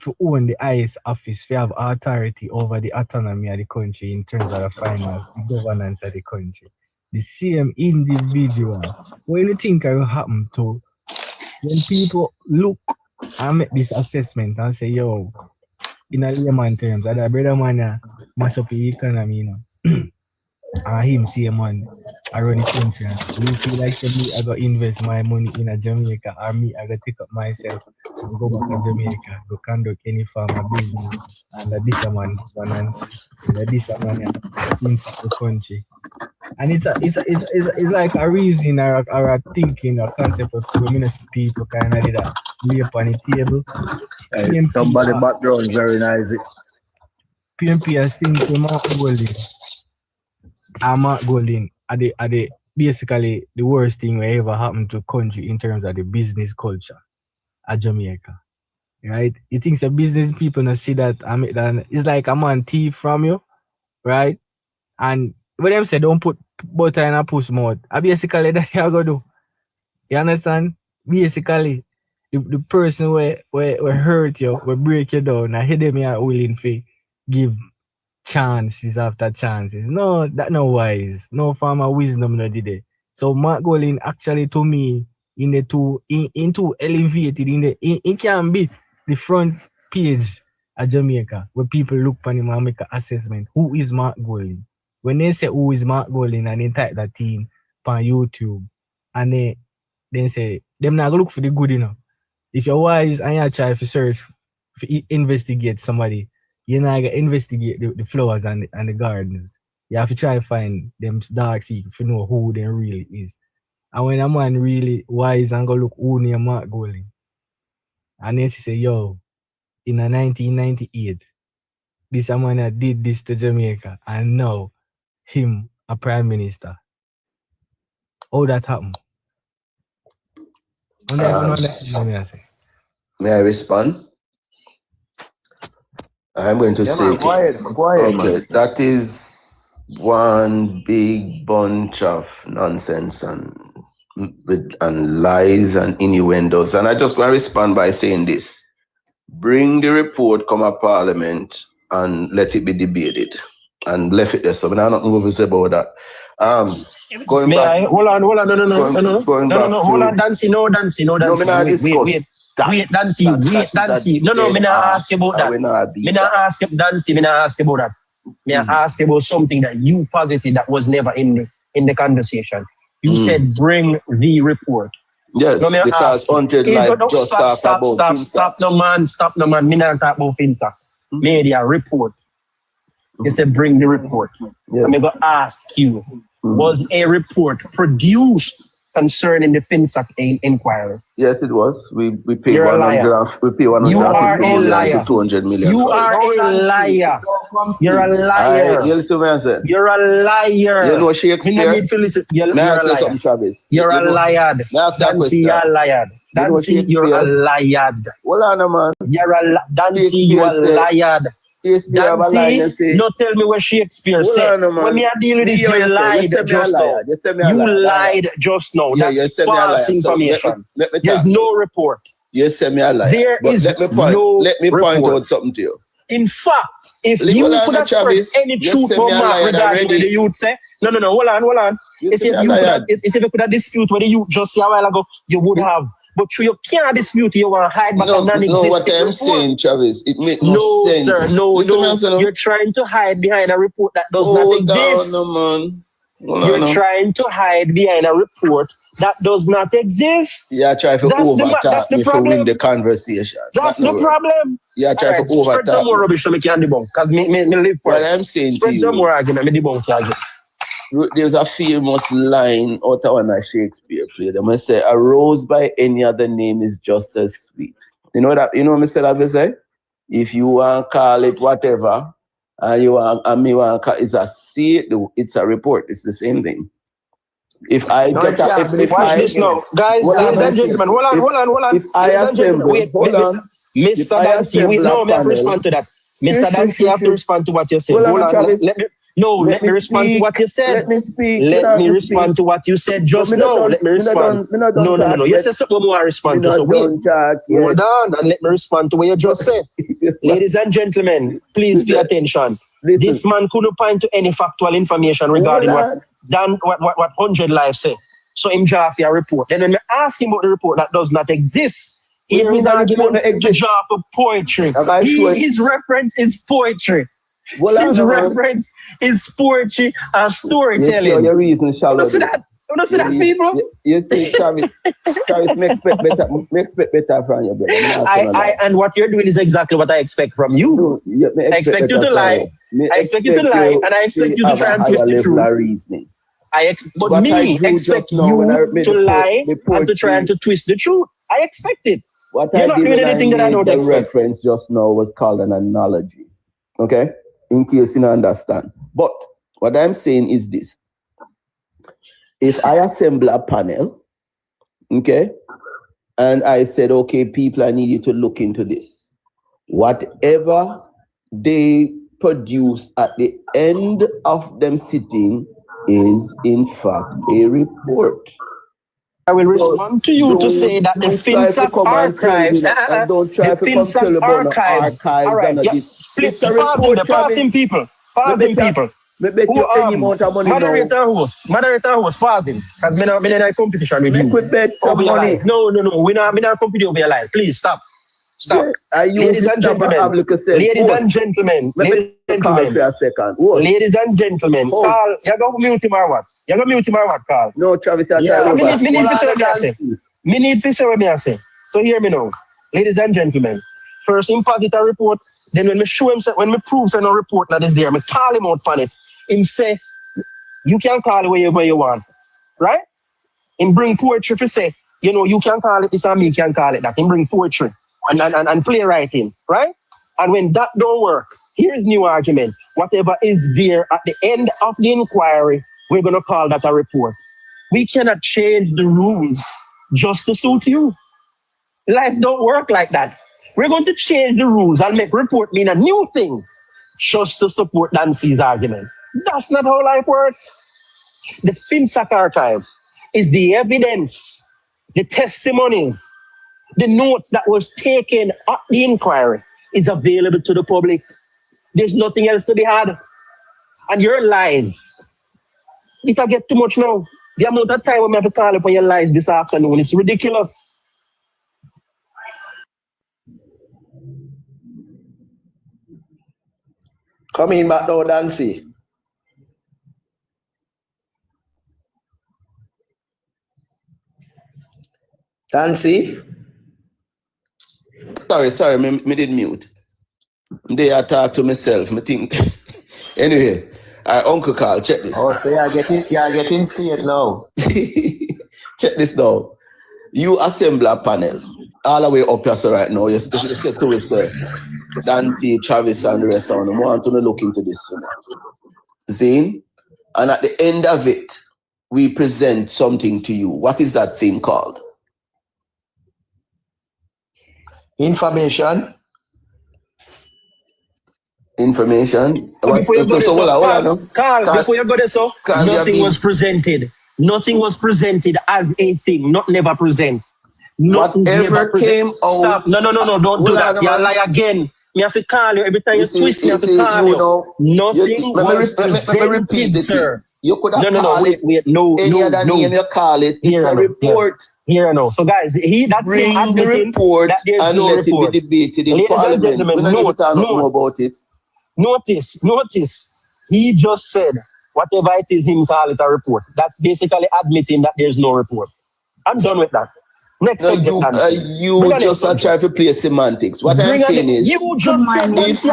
to own the highest office, to have authority over the autonomy of the country in terms of the finance, the governance of the country. The same individual. What do you think will happen to when people look and make this assessment and say, yo, in a layman terms, that brother man mash up the economy, and him see a man I run the country. You feel like me, I go invest my money in a Jamaica, or me, I go take up myself and go back to Jamaica, go conduct any farm or business, and this a man governance, and this a man inside the country. And it's like a reason or a thinking or concept of people kind of that lay upon the table. Hey, somebody background very nice. PMP has seen to Mark Golding. And Mark Golding are the basically the worst thing that ever happened to country in terms of the business culture at Jamaica. Right? You think the business people not see that it's like a man thief from you, right? And when them say don't put butter in a puss mouth, basically that you go do. You understand? Basically, the person where hurt you, will break you down, and hit them are willing to give chances after chances. No, that no wise. No form of wisdom no did it. So Mark Golding actually to me into elevated in can be the front page of Jamaica where people look upon him and make an assessment. Who is Mark Golding? When they say who is Mark Golding and they type that thing on YouTube and they say them not look for the good enough. If you're wise and you try to search, to investigate somebody, you're not gonna investigate the flowers and the gardens. You have to try to find them dark secrets to know who they really is. And when a man really wise and go look who near Mark Golding, and then she say, yo, in 1998, this a man that did this to Jamaica, and now him a prime minister. How that happened? May I respond? I'm going to say go ahead, okay, man. that is one big bunch of nonsense and lies and innuendos. And I just want to respond by saying this. Bring the report, come to Parliament, and let it be debated. And left it there. So I'm not going to say about that. Going back. Hold on, no, hold on, Dancy, no, Dancy. Wait, Dancy. No, me not ask about that. Me not ask about that. Me ask about something that you posited that was never in the conversation. You said bring the report. Yes, no, because 100 live just talk about Stop no man. Me not talk about FinSac. Media report. You said bring the report. Yeah. I'm going to ask you, was a report produced concerning the FinSac inquiry? Yes, it was. We paid You're 100. We paid 100. You are a liar. 200 million. You are a liar. You're a liar. You listen what I said. You're a liar. You know Shakespeare? You need to listen. You're a liar. You're a liar. Dancy, you're a liar. Dancy, you're a liar. Hold on, man. You're a Dancy, you're a liar. Dancy, no tell me what Shakespeare said. When me I deal with this, you lied just now. You lied just now. That's false information. There's no report. You send me a lie. There is let me point out something to you. In fact, If you could have spread any truth or mark regarding what the youth say, no, hold on. If you could have dispute what the youth just say a while ago, you would have. But you can't dispute, you want to hide back a non-existent No, what I'm saying, Travis, it makes no sense. Sir, no. You're trying to hide behind a report that does not exist. You're trying to hide behind a report that does not exist. Yeah, try to overtalk me to win the conversation. That's the problem. Yeah, try to overtalk. Spread some more rubbish so I can debunk. Because me live for what I'm saying spread to you some more argument, me debunk again. There's a famous line out of one of Shakespeare play. They must say, "A rose by any other name is just as sweet." You know that? You know what I said? I say, if you want to call it whatever, and you want, and me want to call it's a report. It's the same thing. If I get watch this now, guys, ladies and gentlemen, hold on. If I assemble, Mr. Dancy, we know me have to respond to that. Mr. Dancy, you have to respond to what you said. Hold on, let me respond to what you said. Let me speak. Let me respond to what you said just now. Let me respond. No. You said something more I respond to. So wait. Hold on and let me respond to what you just said. Ladies and gentlemen, please pay attention. This man couldn't point to any factual information regarding what 100 Live say. So him draft a report. Then when I ask him about the report that does not exist, here is argument to draft a poetry. His reference is poetry. His reference is poetry and storytelling. Your reason shall you see that? You see that, people? You see, Travis, me expect better from you, brother. And what you're doing is exactly what I expect from you. I expect you to lie. I expect you to lie, and I expect you to try and twist the truth. But me expect you to lie and to try and to twist the truth. I expect it. You're not doing anything that I don't expect. The reference just now was called an analogy. Okay? In case you don't understand. But what I'm saying is this. If I assemble a panel, okay, and I said, okay, people, I need you to look into this. Whatever they produce at the end of them sitting is, in fact, a report. I will respond to you to say that the FinSAC archives, all right, yes, passing people. Moderator host, passing. Because I'm in a competition with you. No, we're not competing over your life. Please, stop. Ladies and gentlemen, Carl, you got to mute him or what? Carl? No, Travis, me need to say what I say. So hear me now. Ladies and gentlemen, first him pocket a report, then when me show him, when me prove no report that is there, me call him out on it. Him say, you can call it wherever you want. Right? Him bring poetry to say, you can call it this and me can call it that. Him bring poetry. And playwriting, right? And when that don't work, here's new argument. Whatever is there at the end of the inquiry, we're going to call that a report. We cannot change the rules just to suit you. Life don't work like that. We're going to change the rules and make report mean a new thing just to support Nancy's argument. That's not how life works. The FinSAC archive is the evidence, the testimonies, the notes that was taken at the inquiry is available to the public. There's nothing else to be had. And your lies, if I get too much now, the amount of time we have to call upon your lies this afternoon, it's ridiculous. Come in back now, Dancy. Dancy? Sorry, me did mute. I talk to myself. Me think. Anyway, Uncle Carl, check this. Oh, so you're getting scared now. Check this now. You assemble a panel all the way up here, so right now. You get to it, sir. Dante, Travis, and the rest of them. I want to look into this for me. See? And at the end of it, we present something to you. What is that thing called? Information. Before you go there, so nothing was presented. Nothing was presented as a thing. Not never present. Whatever came out. Stop. No. Don't do that. You lie again. Me have to call you every time you twist. Me have to call you you. know, Nothing was let me repeat the sir. thing. You could have No, called it any other name you call it. It's a report. Here I know. So guys, that's him Bring the admitting report that there's and no let report. it be debated in Ladies and Parliament. gentlemen, We don't need to talk more about it. Notice. He just said whatever it is, him call it a report. That's basically admitting that there's no report. I'm done with that. Next subject, Nancy. You just are trying to play semantics. What I'm saying is, you just said Nancy,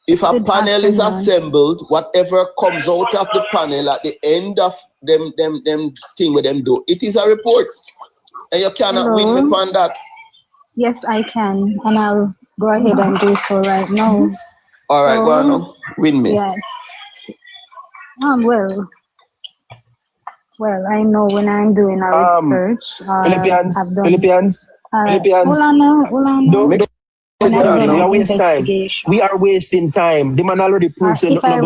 if a panel is assembled, whatever comes out of the panel at the end of them thing with them do, it is a report. And you cannot win me on that. Yes, I can. And I'll go ahead and do so right now. All right, go on now. Win me. Yes. Well, I know when I'm doing a research. Philippians. Hold on now. We are wasting time. We are wasting time. The man already proved If I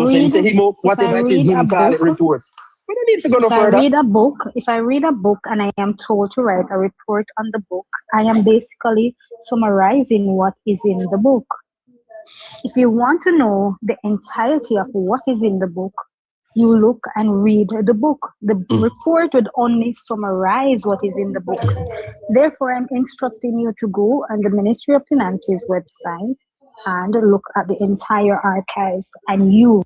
read a book, if I read a book and I am told to write a report on the book, I am basically summarizing what is in the book. If you want to know the entirety of what is in the book, you look and read the book. The report would only summarize what is in the book. Therefore, I'm instructing you to go on the Ministry of Finance's website and look at the entire archives, and you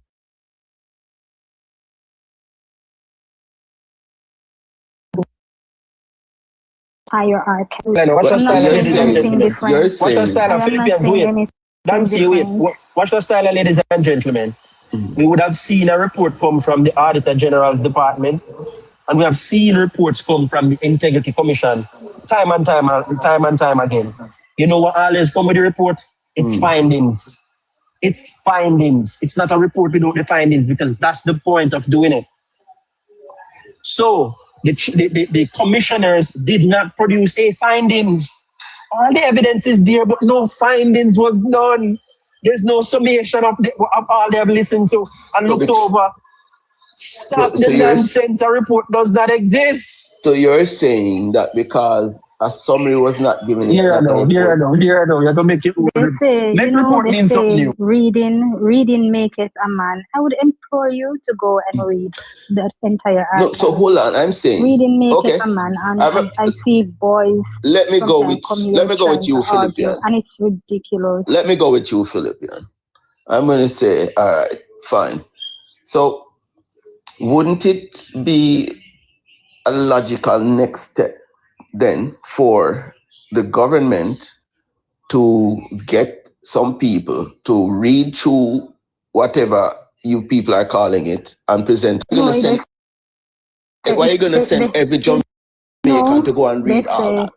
entire archive. What's your style, ladies and gentlemen? What's your style, Philippians? Wait. Nancy, wait. What's your style, ladies and gentlemen? We would have seen a report come from the Auditor General's Department, and we have seen reports come from the Integrity Commission time and time again. You know what always come with the report? It's findings. It's findings. It's not a report without the findings, because that's the point of doing it. So the commissioners did not produce a findings. All the evidence is there, but no findings was done. There's no summation of all they have listened to and looked over. Stop the nonsense. A report does not exist. So you're saying that because a summary was not given. Here I know. You have to make it. Reading maketh a man. I would implore you to go and read that entire article. No, so hold on. I'm saying reading maketh a man, and I see boys. Let me go with you, Philippian. And it's ridiculous. Let me go with you, Philippian. I'm going to say, all right, fine. So wouldn't it be a logical next step then for the government to get some people to read through whatever you people are calling it and present? Why are you going to send every Jamaican to go and read all that?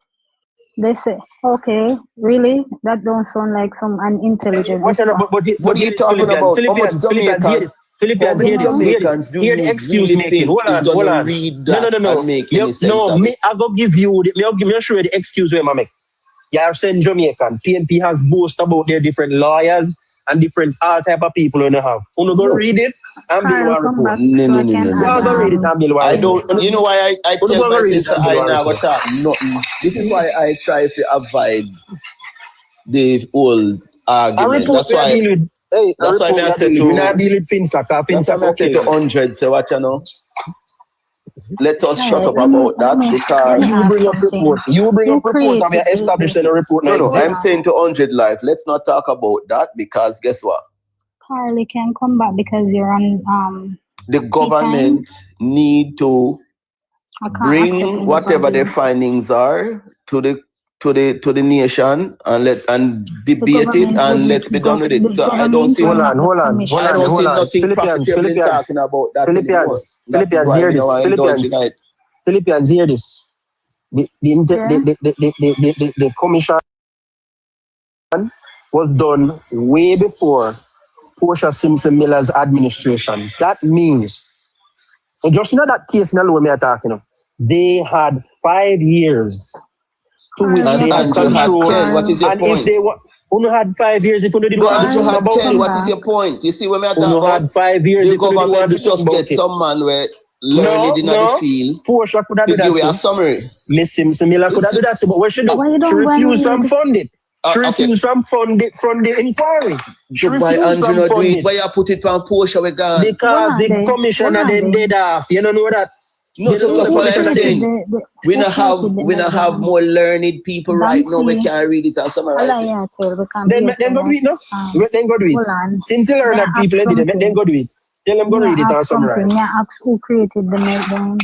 They say, okay, really? That don't sound like some unintelligent. What are you talking about? Philippians, hear the excuse making. Hold on. No. I go give you. Me show you the excuse where I make. You are saying Jamaican. PNP has boast about their different lawyers and different all type of people you have. You go read it and build one report. No. Go read it and build one. I don't. You know why I tell my sister I never talk nothing. This is why I try to avoid the old argument. That's why. That's why I said to. We not deal with Finsack. Finsack I said to 100. Say what you know. Let us shut up about that, because you bring up report and we are establishing a report. No, I'm saying to 100 Live, let's not talk about that, because guess what? Carly can come back because you're on the government need to bring whatever their findings are to the nation and debate it, and let's be done with it. So I don't see hold on. I don't see nothing profitable in talking about that. Philippians, hear this. Philippians, hear this. The commission was done way before Portia Simpson Miller's administration. That means, just know that case alone we are talking of, they had 5 years to which they had control. What is your point? If they only had 5 years, if you didn't want to talk about it. What is your point? You see, when we are talking about had 5 years, the government just get some man where learned in the field. Portia could have to done that. Give you a summary. Miss Simpson Miller could have done that, but what she do? She refused to fund it. She refused from fund the inquiry. She Why refused Andrew from not do fund it? it. Why you put it on Porsche we gone? Because the commissioner then dead off. You don't know that? No, so that's what I'm saying. We not have more learned people right now. We can't read it and summarize it. Then go do it, no? Then go do it. Since you learn that people did it, then go do it. Tell them go read it and summarize. Who created the meltdown?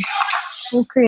Who created